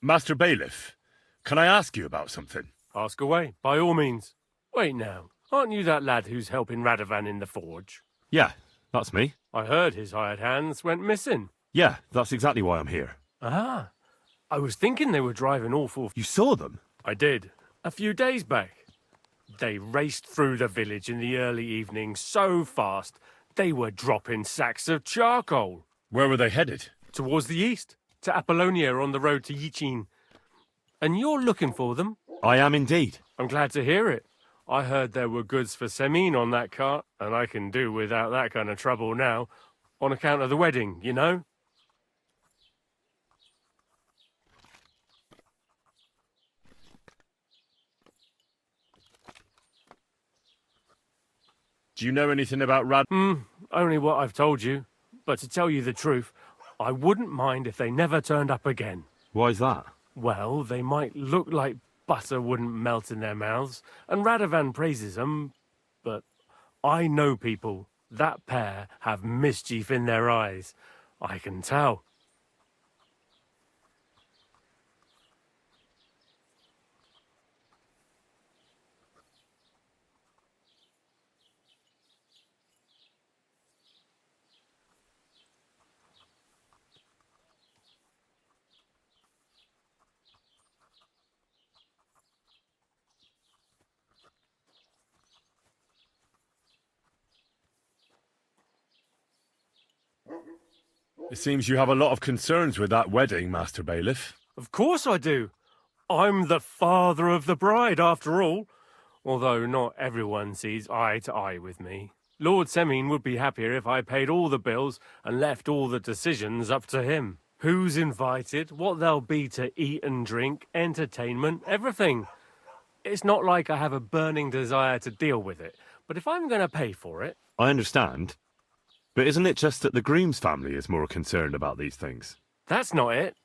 Master Bailiff, can I ask you about something? Ask away, by all means. Wait now, aren't you that lad who's helping Radovan in the forge? Yeah, that's me. I heard his hired hands went missing. Yeah, that's exactly why I'm here. Ah, I was thinking they were driving awful. You saw them? I did, a few days back. They raced through the village in the early evening so fast, they were dropping sacks of charcoal. Where were they headed? Towards the east, to Apollonia on the road to Yichin. And you're looking for them? I am indeed. I'm glad to hear it. I heard there were goods for Semin on that cart, and I can do without that kind of trouble now, on account of the wedding, you know? Do you know anything about Only what I've told you. But to tell you the truth, I wouldn't mind if they never turned up again. Why's that? Well, they might look like butter wouldn't melt in their mouths, and Radovan praises them, but I know people. That pair have mischief in their eyes. I can tell. It seems you have a lot of concerns with that wedding, Master Bailiff. Of course I do. I'm the father of the bride, after all. Although not everyone sees eye to eye with me. Lord Semin would be happier if I paid all the bills and left all the decisions up to him. Who's invited, what there'll be to eat and drink, entertainment, everything. It's not like I have a burning desire to deal with it, but if I'm going to pay for it... I understand. But isn't it just that the groom's family is more concerned about these things? That's not it.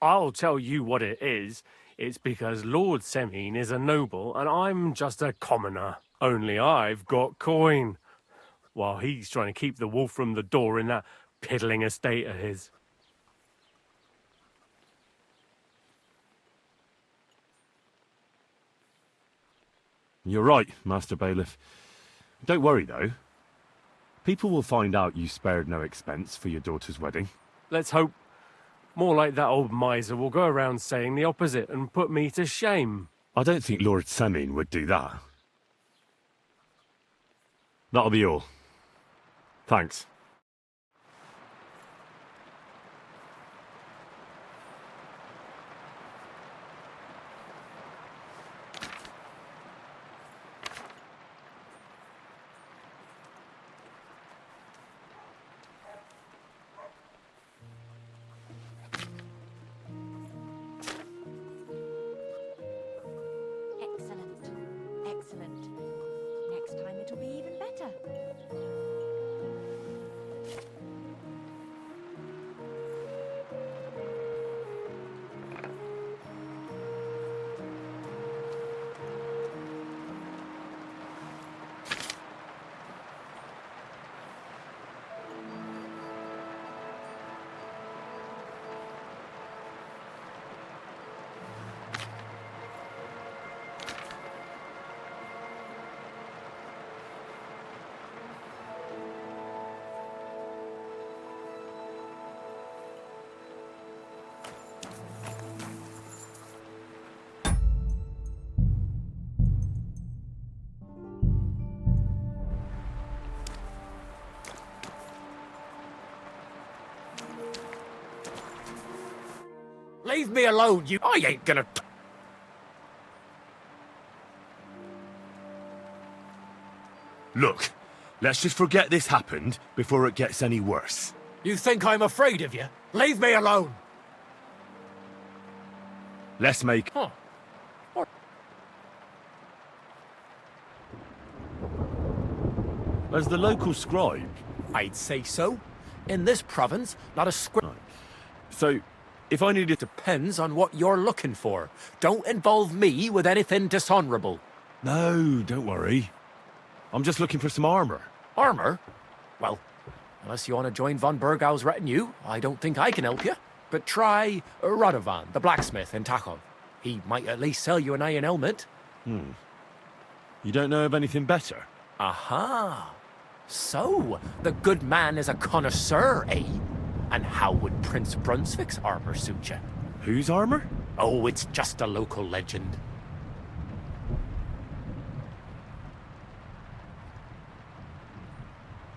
I'll tell you what it is. It's because Lord Semin is a noble and I'm just a commoner. Only I've got coin. While he's trying to keep the wolf from the door in that piddling estate of his. You're right, Master Bailiff. Don't worry, though. People will find out you spared no expense for your daughter's wedding. Let's hope. More like that old miser will go around saying the opposite and put me to shame. I don't think Lord Semin would do that. That'll be all. Thanks. Leave me alone, you... I ain't gonna... Look, let's just forget this happened before it gets any worse. You think I'm afraid of you? Leave me alone! Let's make... Huh. As the local scribe... I'd say so. In this province, not a scribe... So, if I needed to... Depends on what you're looking for. Don't involve me with anything dishonorable. No, don't worry. I'm just looking for some armor. Armor? Well, unless you want to join von Burgau's retinue, I don't think I can help you. But try Radovan, the blacksmith in Tachov. He might at least sell you an iron helmet. You don't know of anything better? Aha! So, the good man is a connoisseur, eh? And how would Prince Brunswick's armor suit you? Whose armor? Oh, it's just a local legend.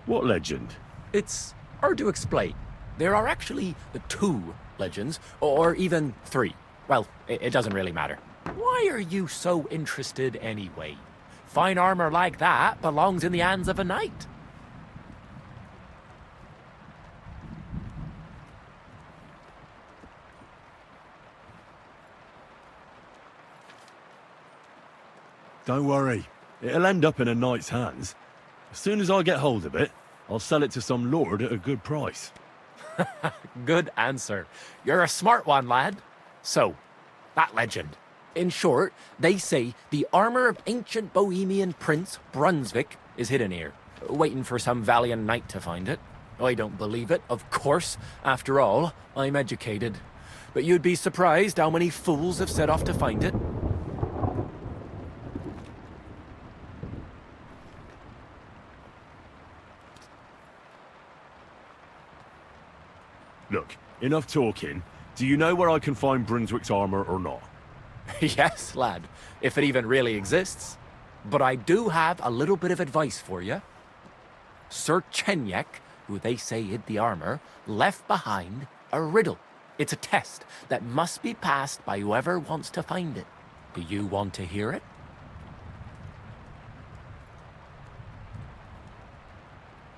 What legend? It's hard to explain. There are actually 2 legends, or even 3. Well, it doesn't really matter. Why are you so interested anyway? Fine armor like that belongs in the hands of a knight. Don't worry. It'll end up in a knight's hands. As soon as I get hold of it, I'll sell it to some lord at a good price. Good answer. You're a smart one, lad. So, that legend. In short, they say the armor of ancient Bohemian Prince Brunswick is hidden here, waiting for some valiant knight to find it. I don't believe it, of course. After all, I'm educated. But you'd be surprised how many fools have set off to find it. Look, enough talking. Do you know where I can find Brunswick's armor or not? Yes, lad, if it even really exists. But I do have a little bit of advice for you. Sir Chenyek, who they say hid the armor, left behind a riddle. It's a test that must be passed by whoever wants to find it. Do you want to hear it?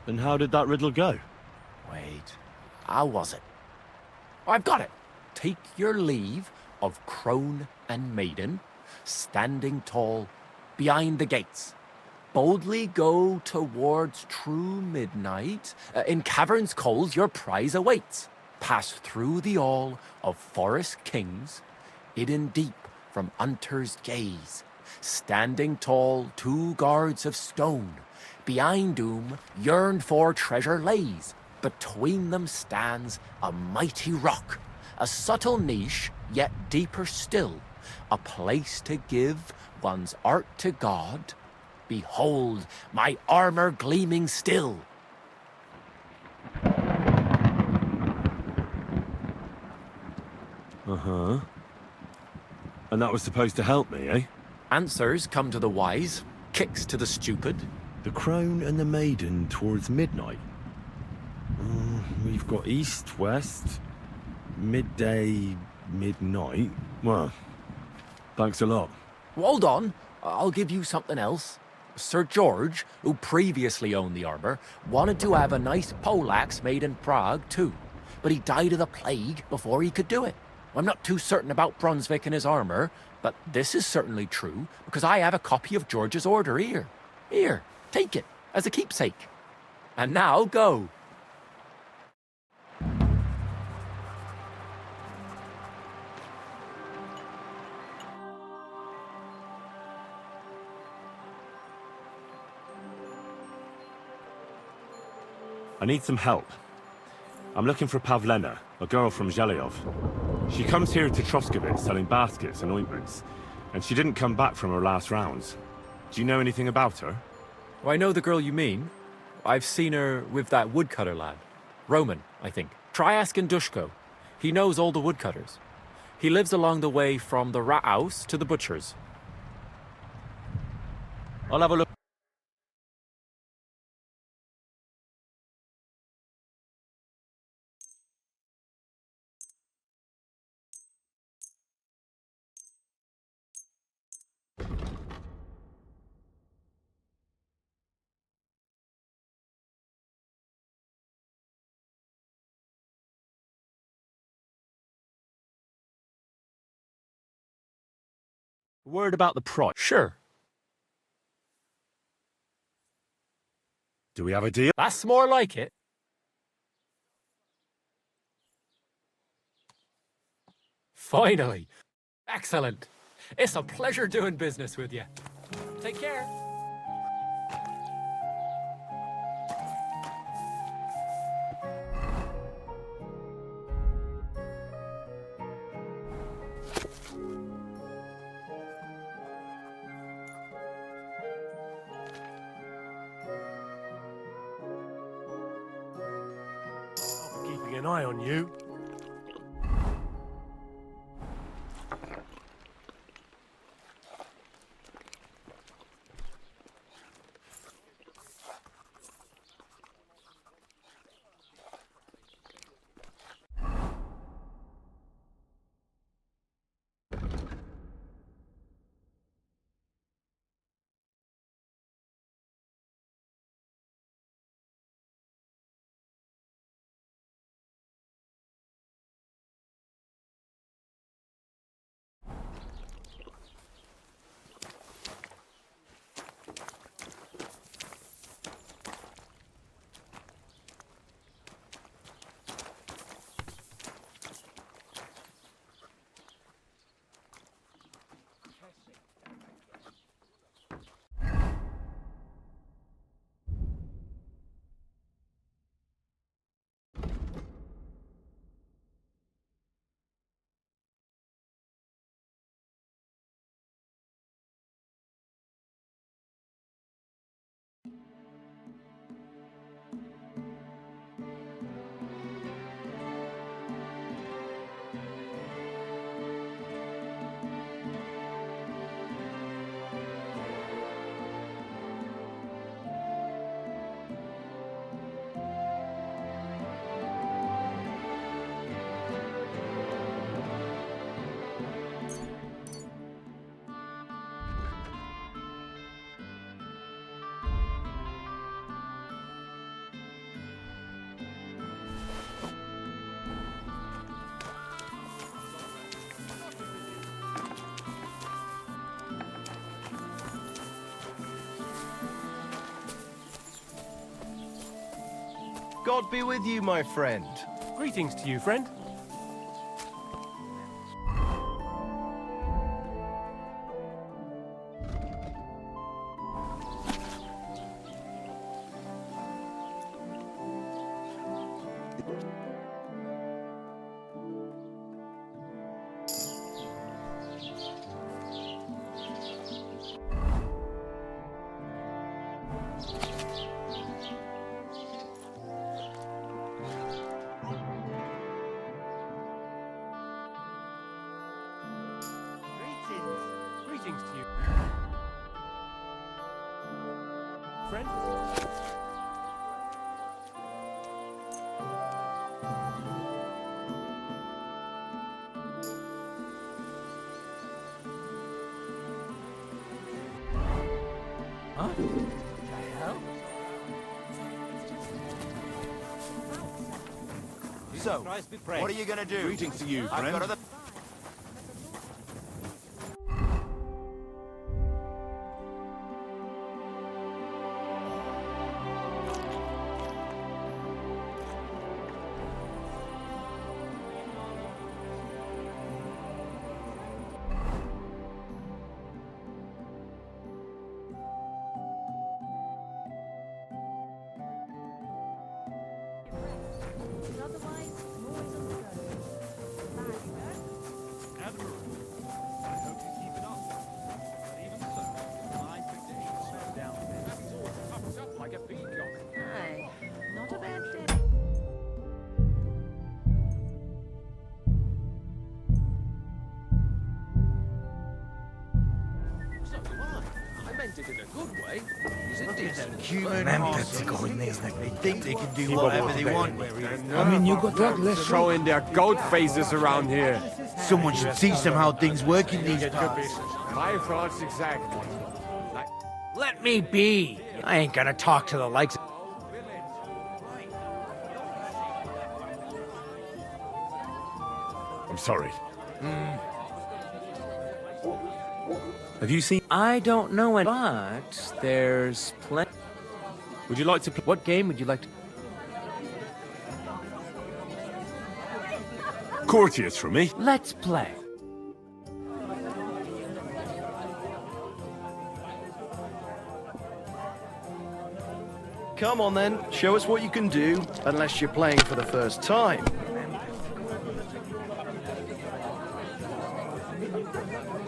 And how did that riddle go? Wait, how was it? I've got it. Take your leave of crone and maiden, standing tall behind the gates. Boldly go towards true midnight. In caverns cold your prize awaits. Pass through the all of forest kings, hidden deep from hunter's gaze. Standing tall 2 guards of stone, behind whom yearned for treasure lays. Between them stands a mighty rock, a subtle niche, yet deeper still, a place to give one's art to God. Behold, my armor gleaming still. Uh-huh. And that was supposed to help me, eh? Answers come to the wise, kicks to the stupid. The crone and the maiden towards midnight. We've got east, west, midday, midnight. Well, thanks a lot. Hold on, I'll give you something else. Sir George, who previously owned the armor, wanted to have a nice poleaxe made in Prague too, but he died of the plague before he could do it. I'm not too certain about Brunswick and his armor, but this is certainly true because I have a copy of George's order here. Here, take it as a keepsake. And now go. I need some help. I'm looking for Pavlena, a girl from Zhelyov. She comes here to Troskovitz selling baskets and ointments, and she didn't come back from her last rounds. Do you know anything about her? Oh, I know the girl you mean. I've seen her with that woodcutter lad. Roman, I think. Try asking Dushko. He knows all the woodcutters. He lives along the way from the rat house to the butcher's. I'll have a look. A word about the price. Sure. Do we have a deal? That's more like it. Finally. Excellent. It's a pleasure doing business with you. Take care. I'll be keeping an eye on you. God be with you, my friend. Greetings to you, friend. Greetings to you. Friend? Huh? The hell? So, what are you gonna do? Greetings to you, I've friend. got other... Aye, not a bad day. I meant it in a good way. He's a decent Human man. hearts go in there. They think they can do whatever they want. I mean, you got that list. Throwing their goat faces around here. Someone should teach them how things work in these parts. My thoughts exactly. Let me be. I ain't gonna talk to the likes of... I'm sorry. Have you seen... I don't know it, but there's plenty. Would you like to play... What game would you like to... Courtiers for me? Let's play. Come on then, show us what you can do, unless you're playing for the first time.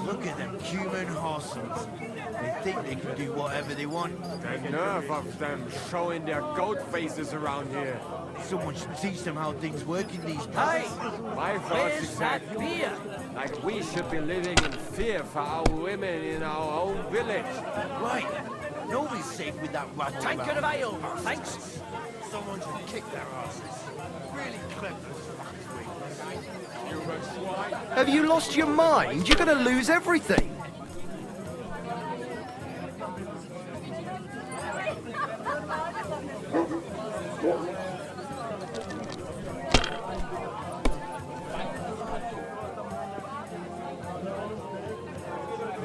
Look at them human horses. They think they can do whatever they want. The nerve of them showing their goat faces around here. Someone should teach them how things work in these parts. My thoughts exactly. Like we should be living in fear for our women in our own village. Right. Nobody's safe with that rabble Tankard of ale, thanks. Someone should kick their asses. Really clever. Have you lost your mind? You're gonna lose everything.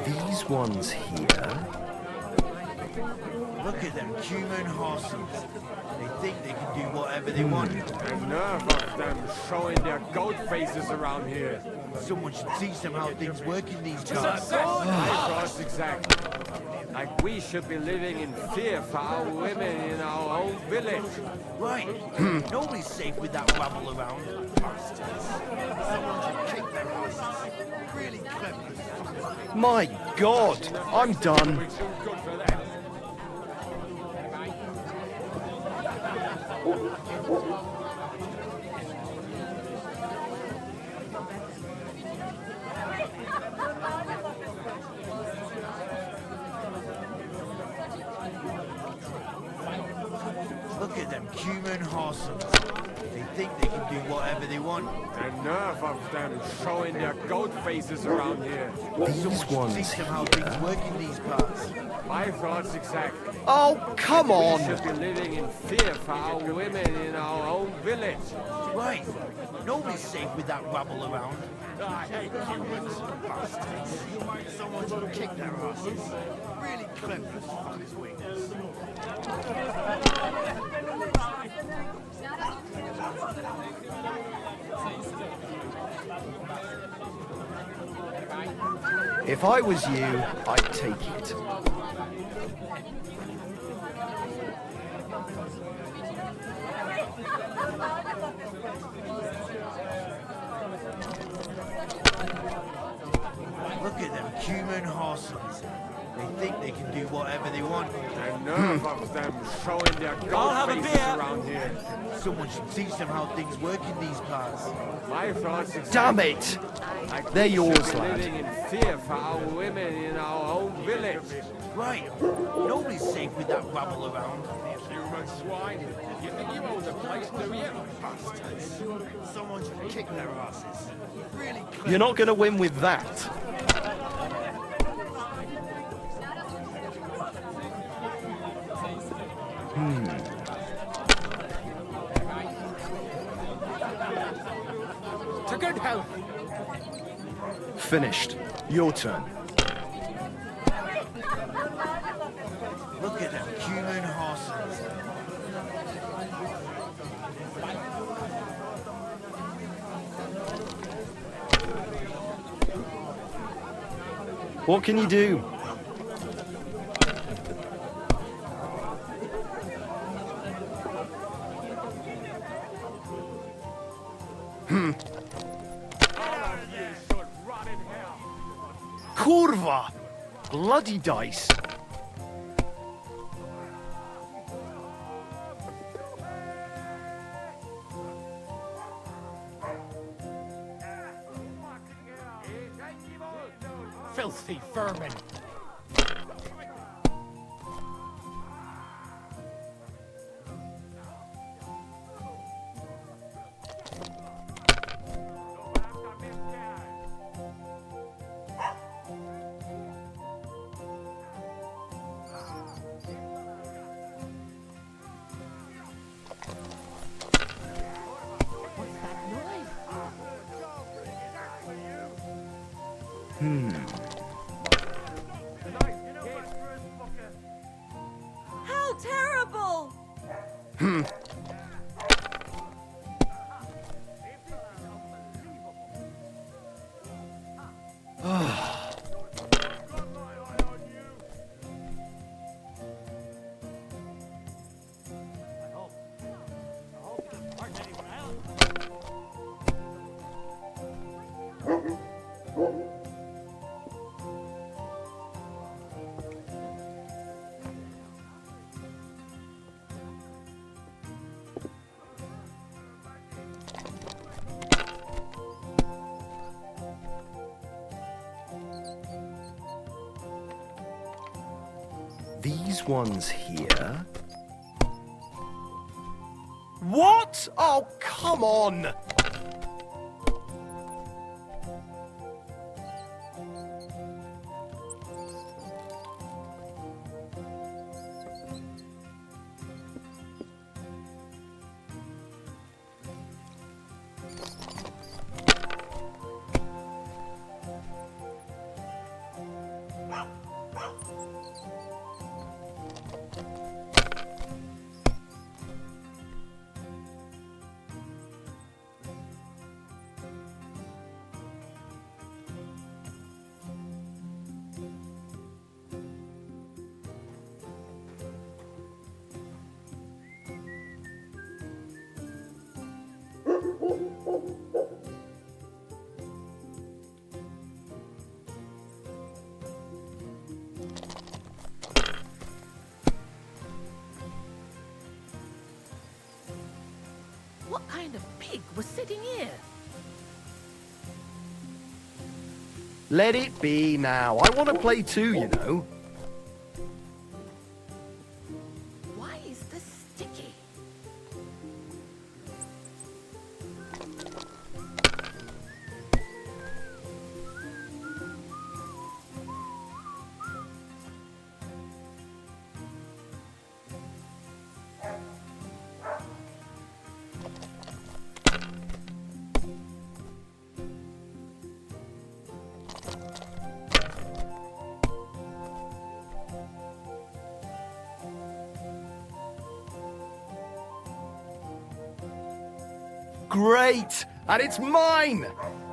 These ones here. Look at them human horses. They think they can do whatever they want. The nerve of them showing their goat faces around here. Someone should teach them how things work in these parts. My thoughts exactly. Like we should be living in fear for our women in our own village. Right. Nobody's safe with that rabble around. Bastards. Someone should kick their asses. Really clever. My God, I'm done. Look at them human horses. They think they can do whatever they want. The nerve of them showing their goat faces around here. These ones Teach them how things work in these parts. My thoughts exactly. Oh, come We on. should be living in fear for our women in our own village. Right. Nobody's safe with that rabble around. I hate humans. Bastards. Someone should kick their asses. Really clever as fuck as wings. If I was you, I'd take it. Look at them human horses. They think they can do whatever they want. The nerve of them showing their goat faces around here. Someone should teach them how things work in these parts. My thoughts exactly. Damn it! Like They're we yours, should be lad. living in fear for our women in our own village. Right. Nobody's safe with that rabble around. Human swine. You think you own the place, do you? Bastards. Someone should kick their asses. Really clever. You're not going to win with that. To good health. Finished. Your turn. Look at them human horses. What can you do? Kurva! Bloody dice. Filthy vermin. These ones here. What? Oh, come on! What kind of pig was sitting here? Let it be now. I want to play too, you know. Why is this sticky? Great! And it's mine!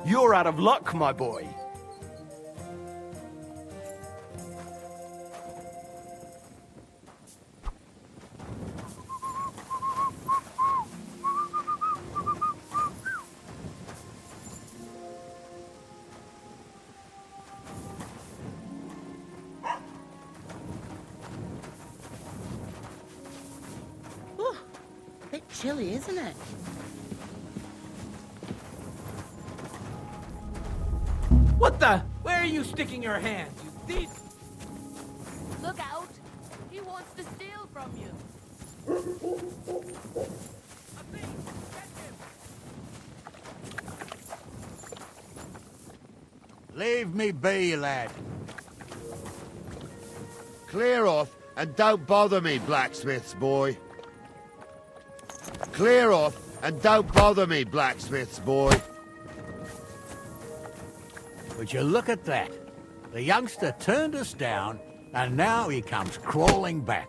You're out of luck, my boy. Ooh, bit chilly, isn't it? What the? Where are you sticking your hands, you thief? Look out! He wants to steal from you. Leave me be, lad. Clear off and don't bother me, blacksmith's boy. Clear off and don't bother me, blacksmith's boy. Would you look at that? The youngster turned us down, and now he comes crawling back.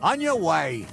On your way.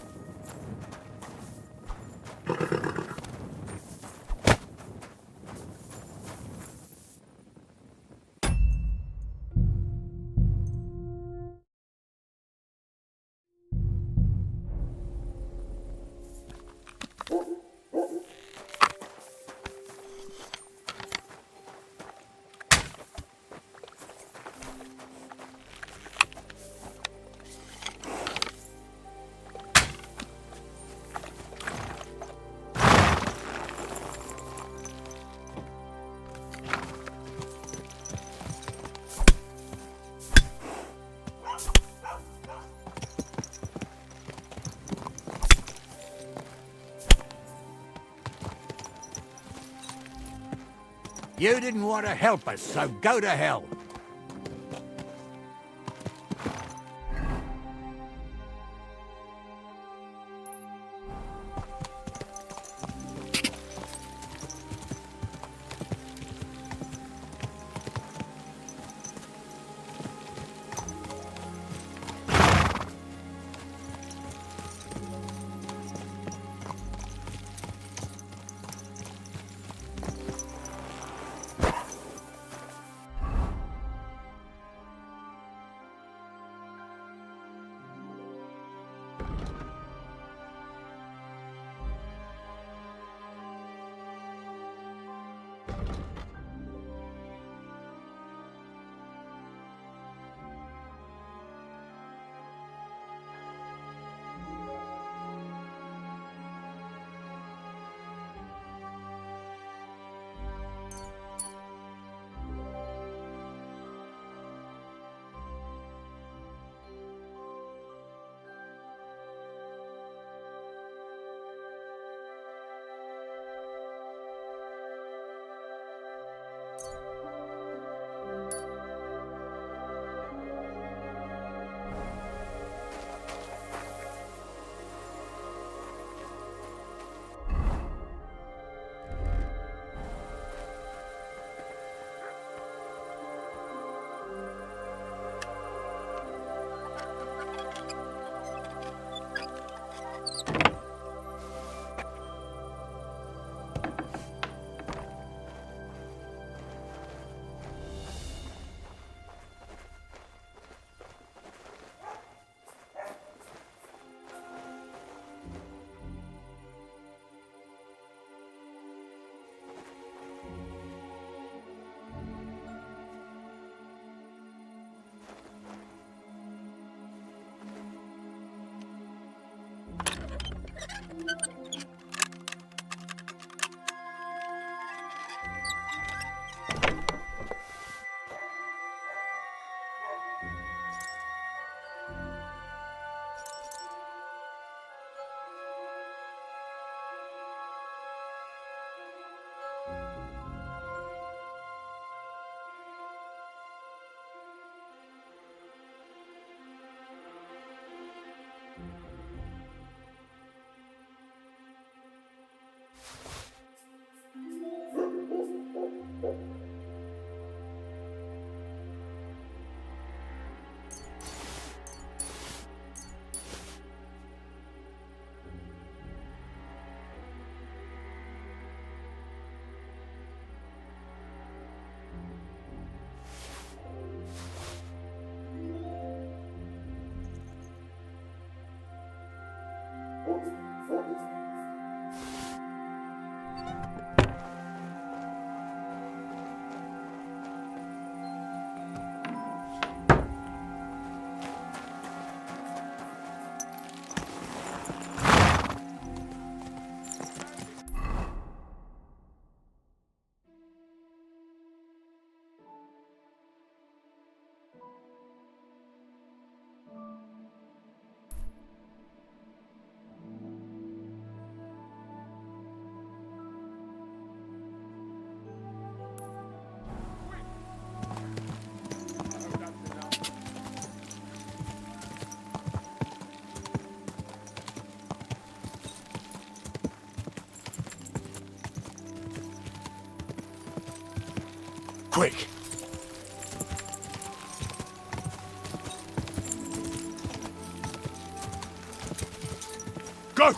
You didn't want to help us, so go to hell. Quick! Go!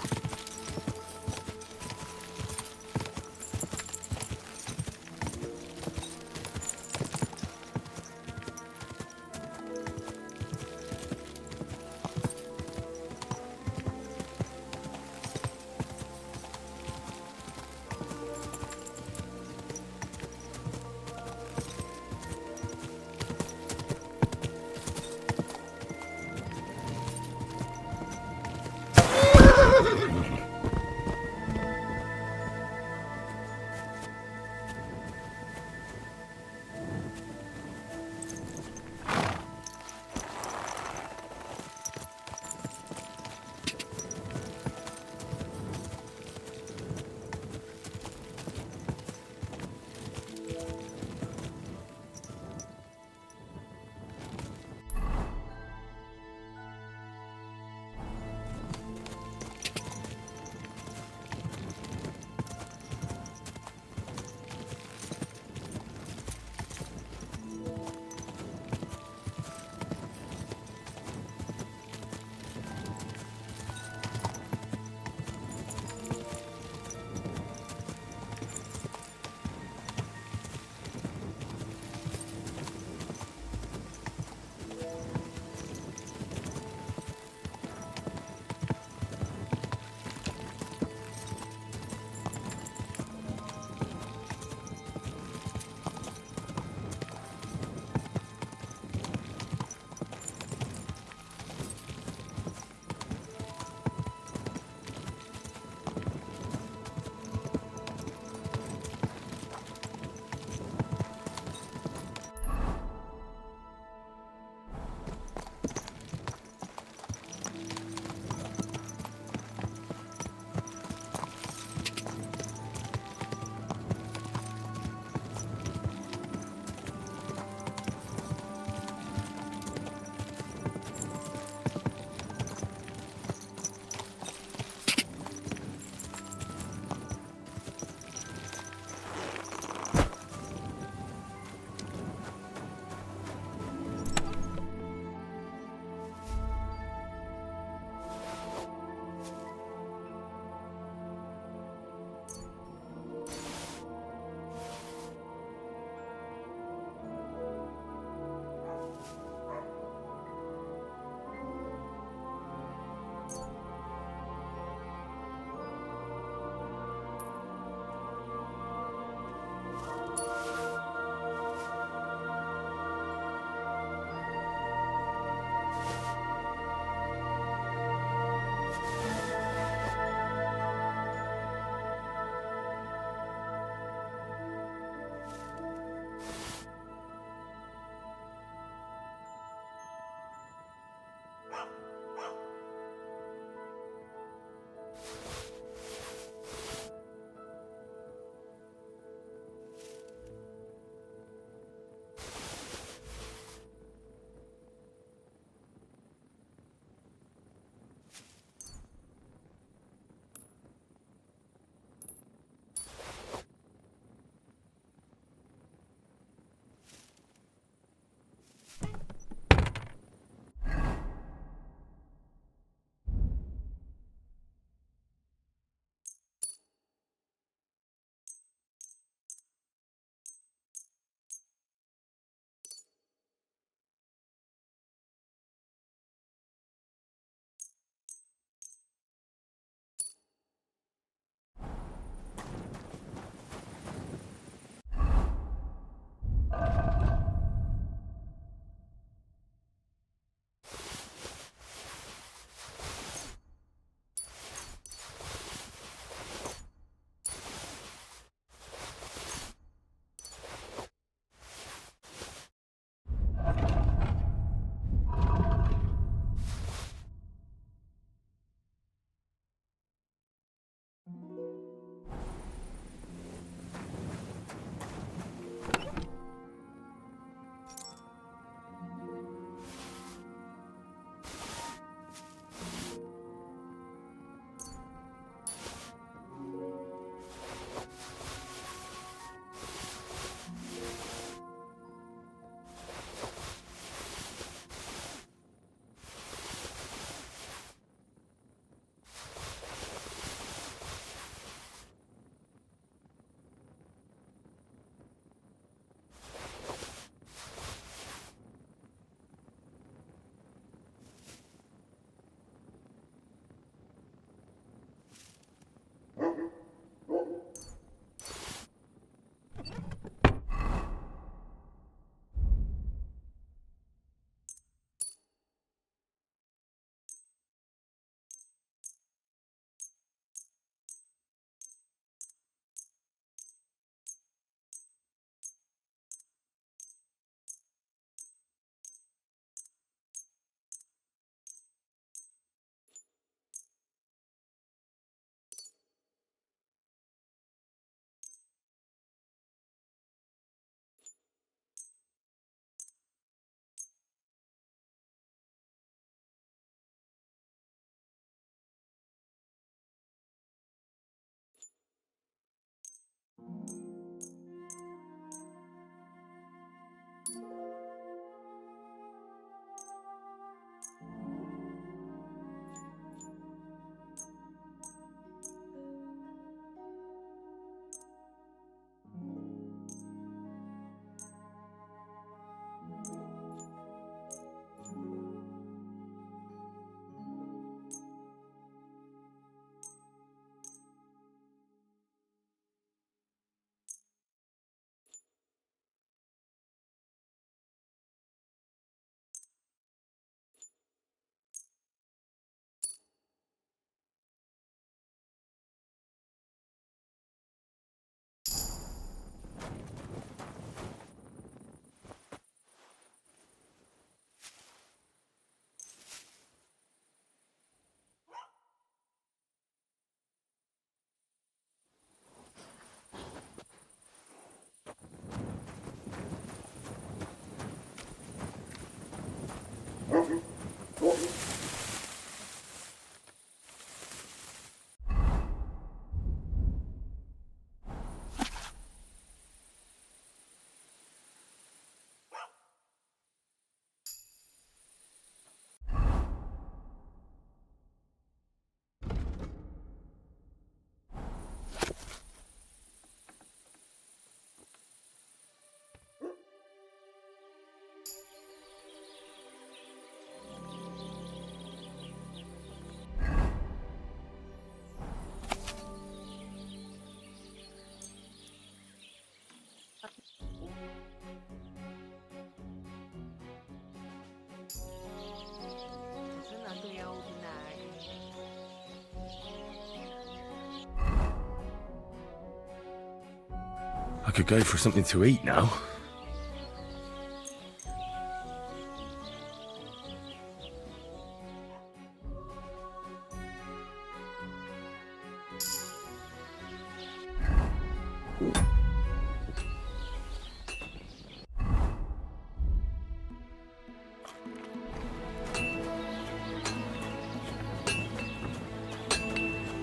I could go for something to eat now.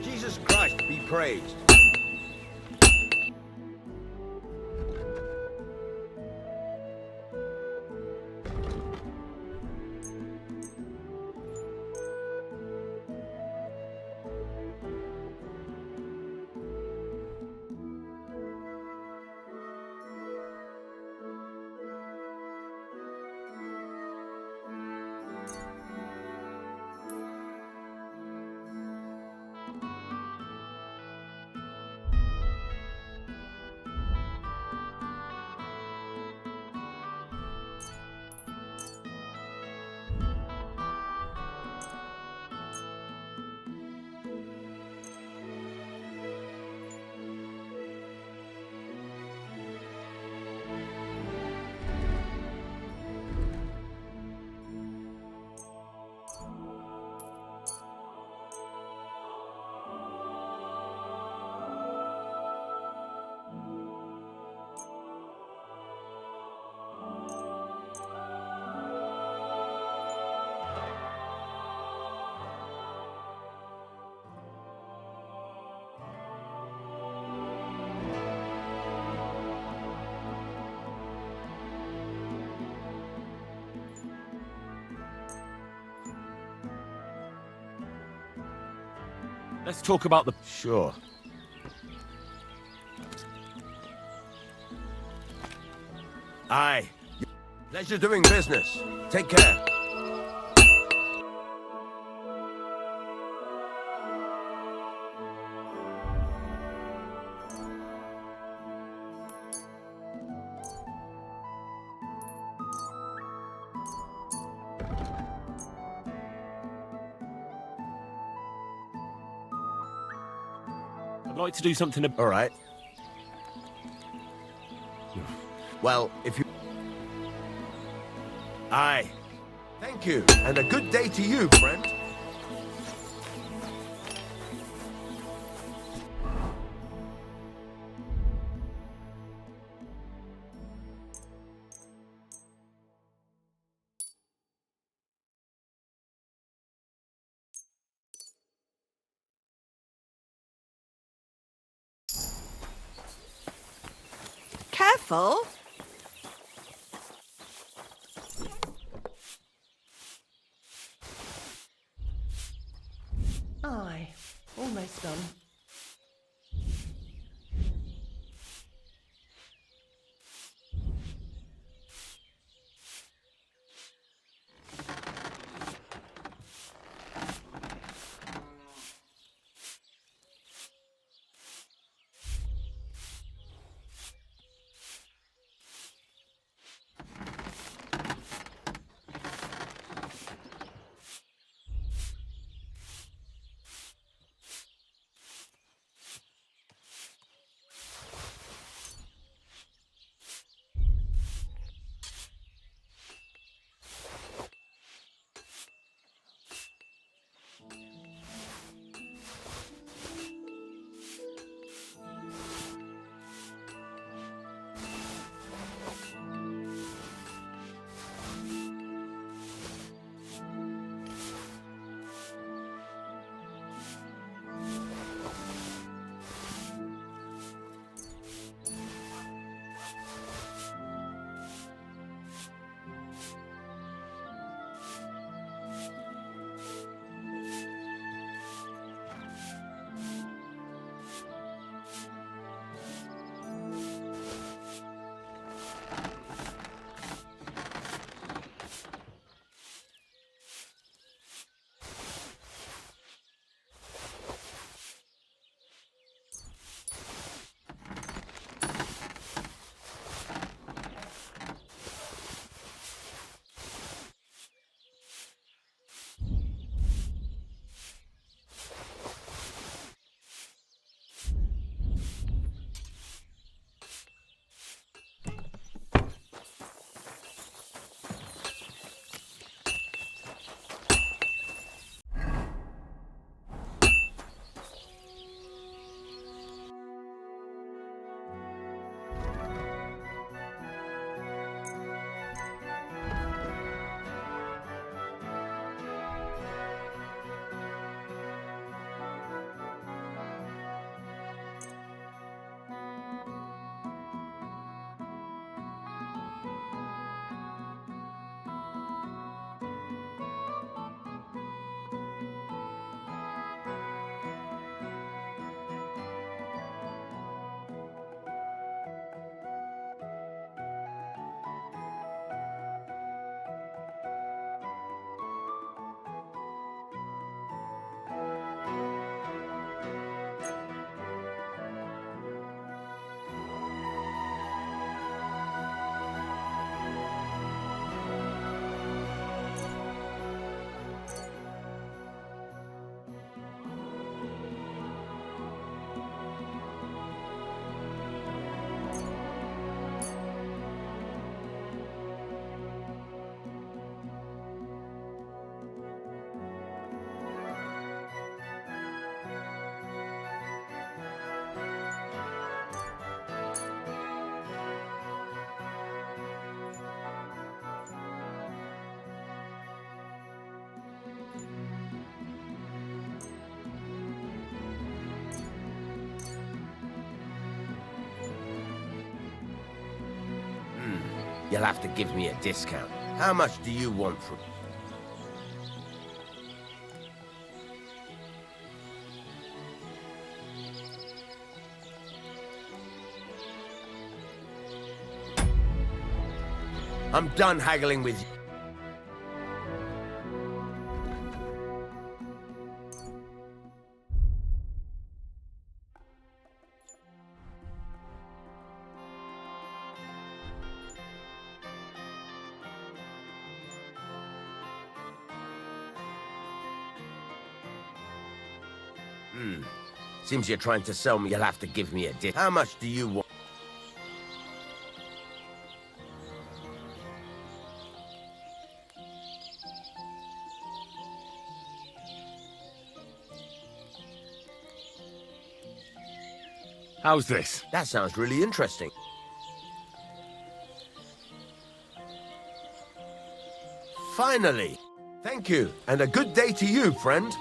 Jesus Christ be praised. Let's talk about the... Sure. Aye. Pleasure doing business. Take care. I'd like to do something... All right. Well, if you... Aye. Thank you, and a good day to you, friend. Careful. Aye, almost done. You'll have to give me a discount. How much do you want from... I'm done haggling with you. Seems you're trying to sell me. You'll have to give me a discount. How much do you want? How's this? That sounds really interesting. Finally! Thank you, and a good day to you, friend.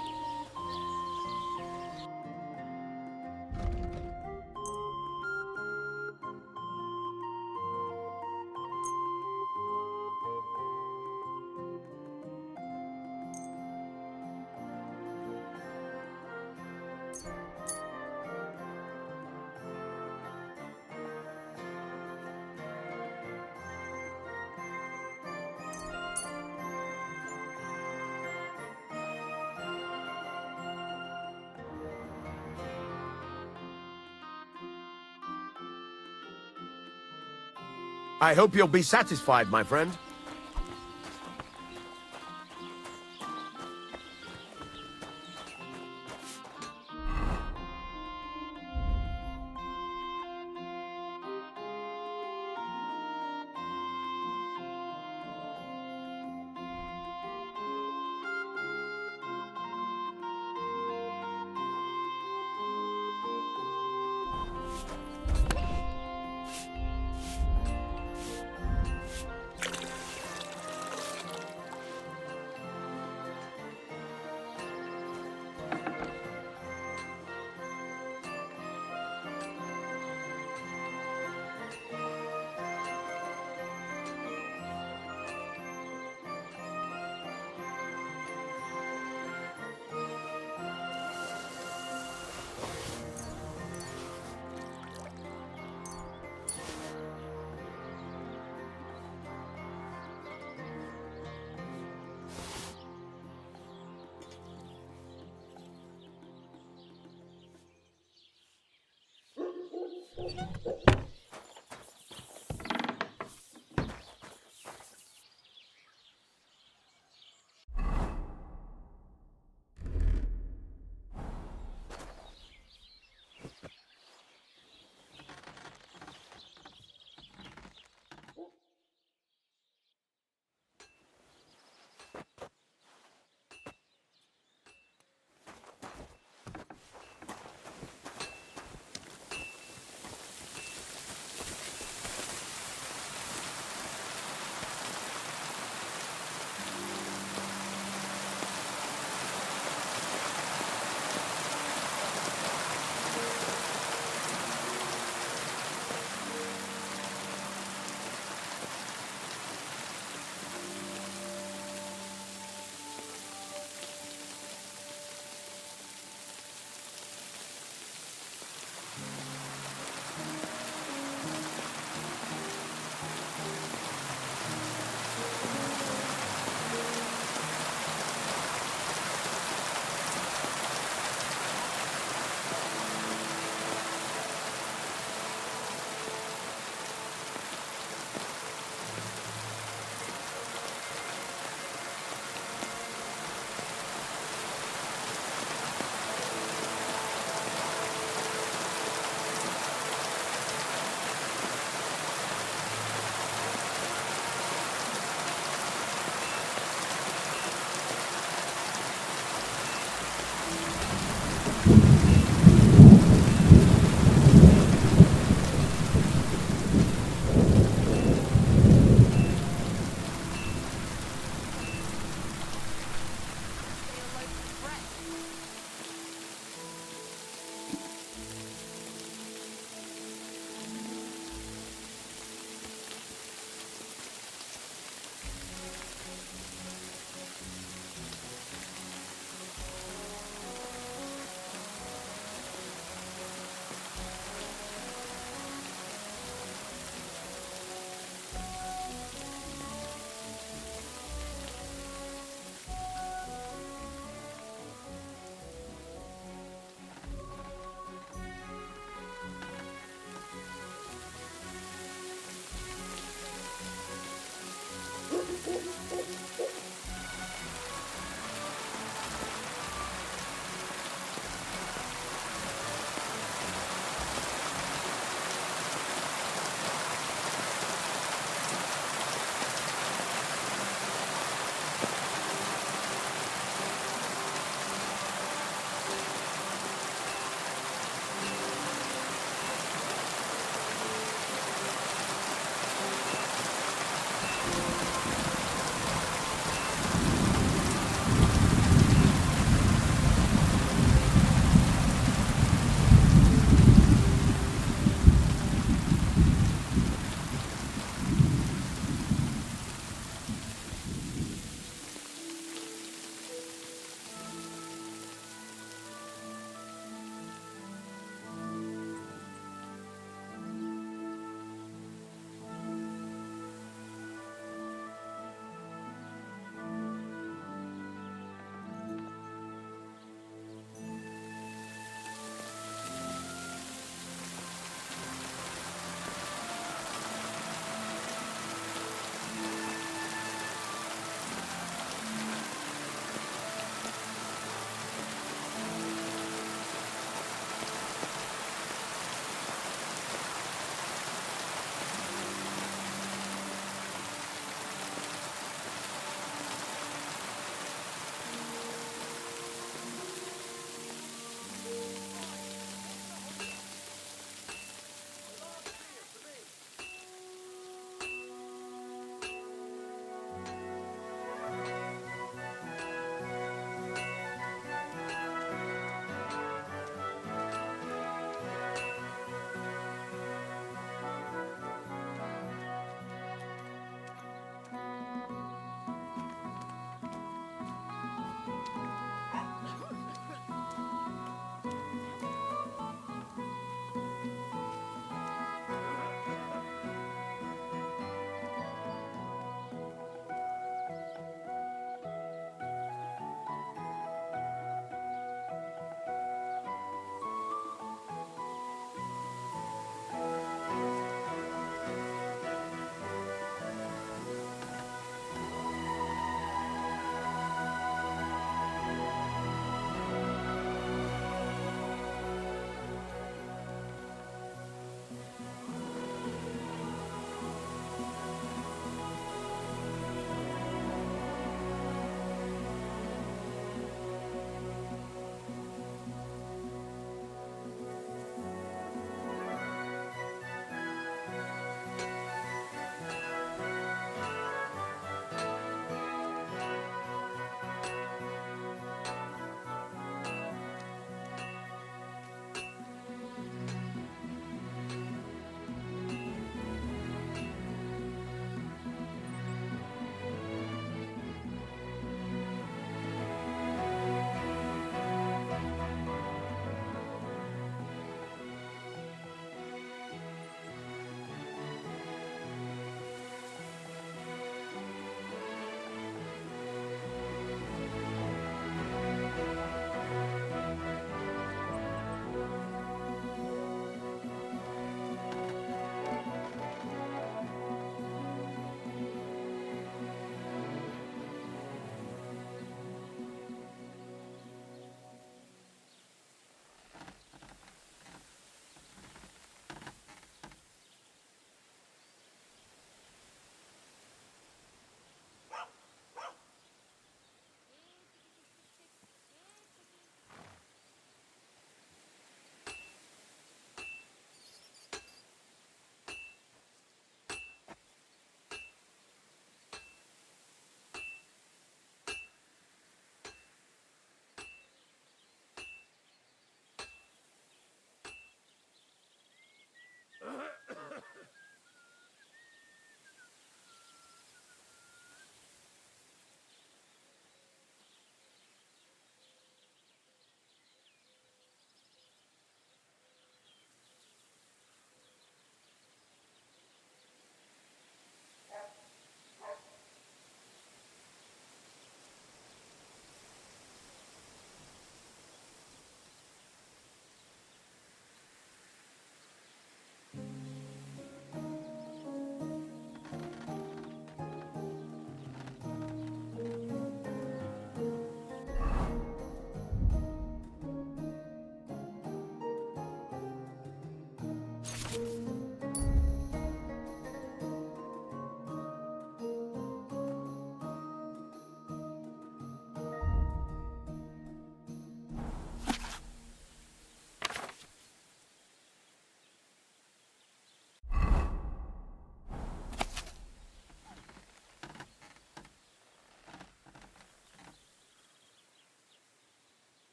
I hope you'll be satisfied, my friend.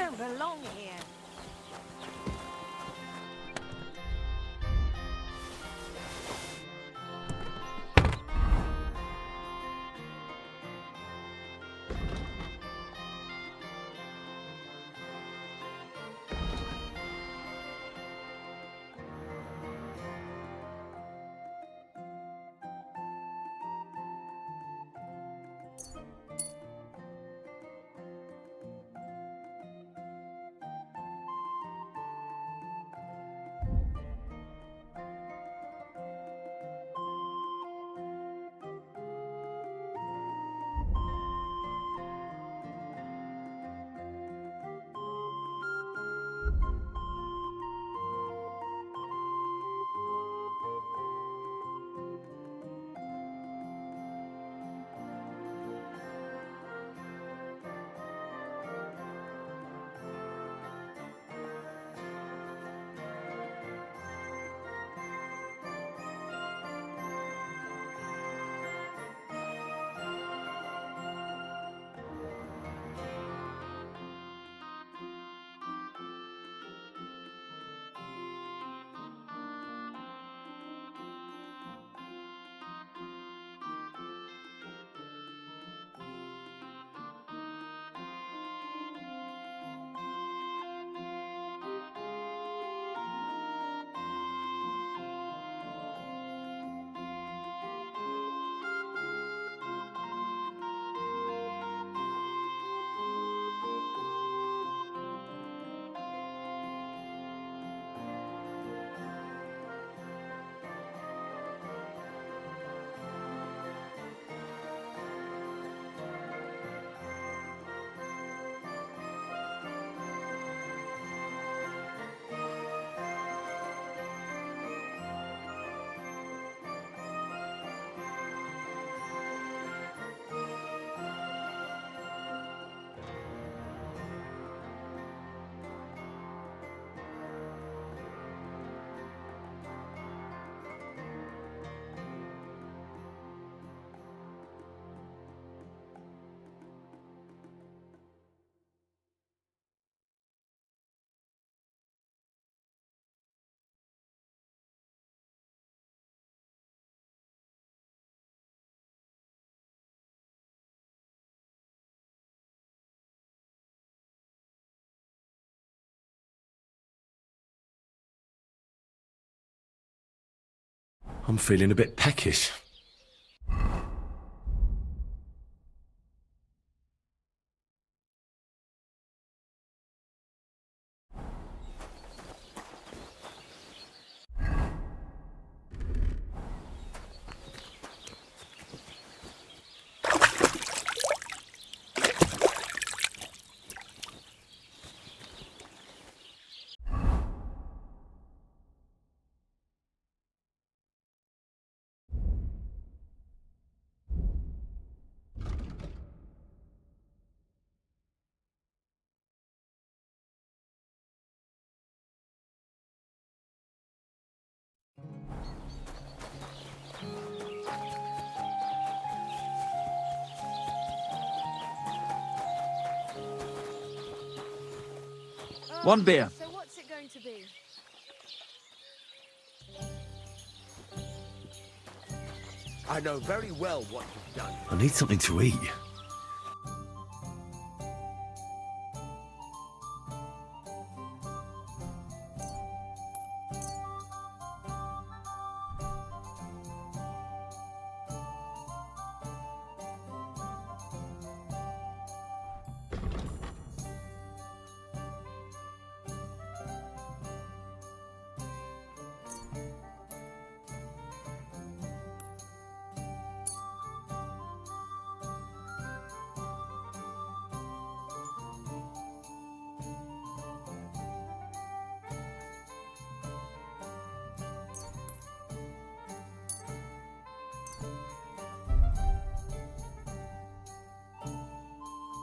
don't belong here. I'm feeling a bit peckish. One beer. So what's it going to be? I know very well what you've done. I need something to eat.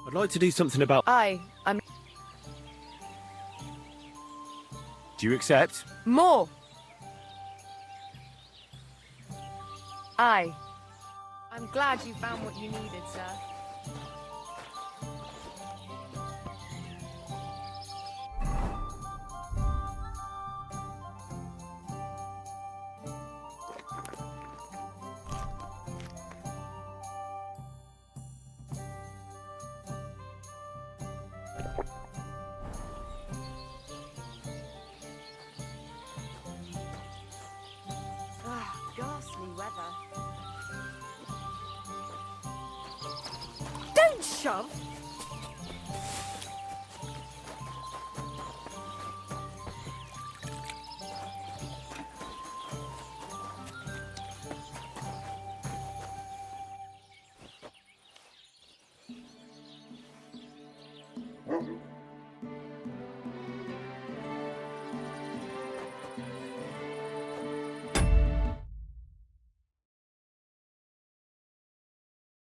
I'd like to do something about... I'm... Do you accept? More! I'm glad you found what you needed, sir. shove.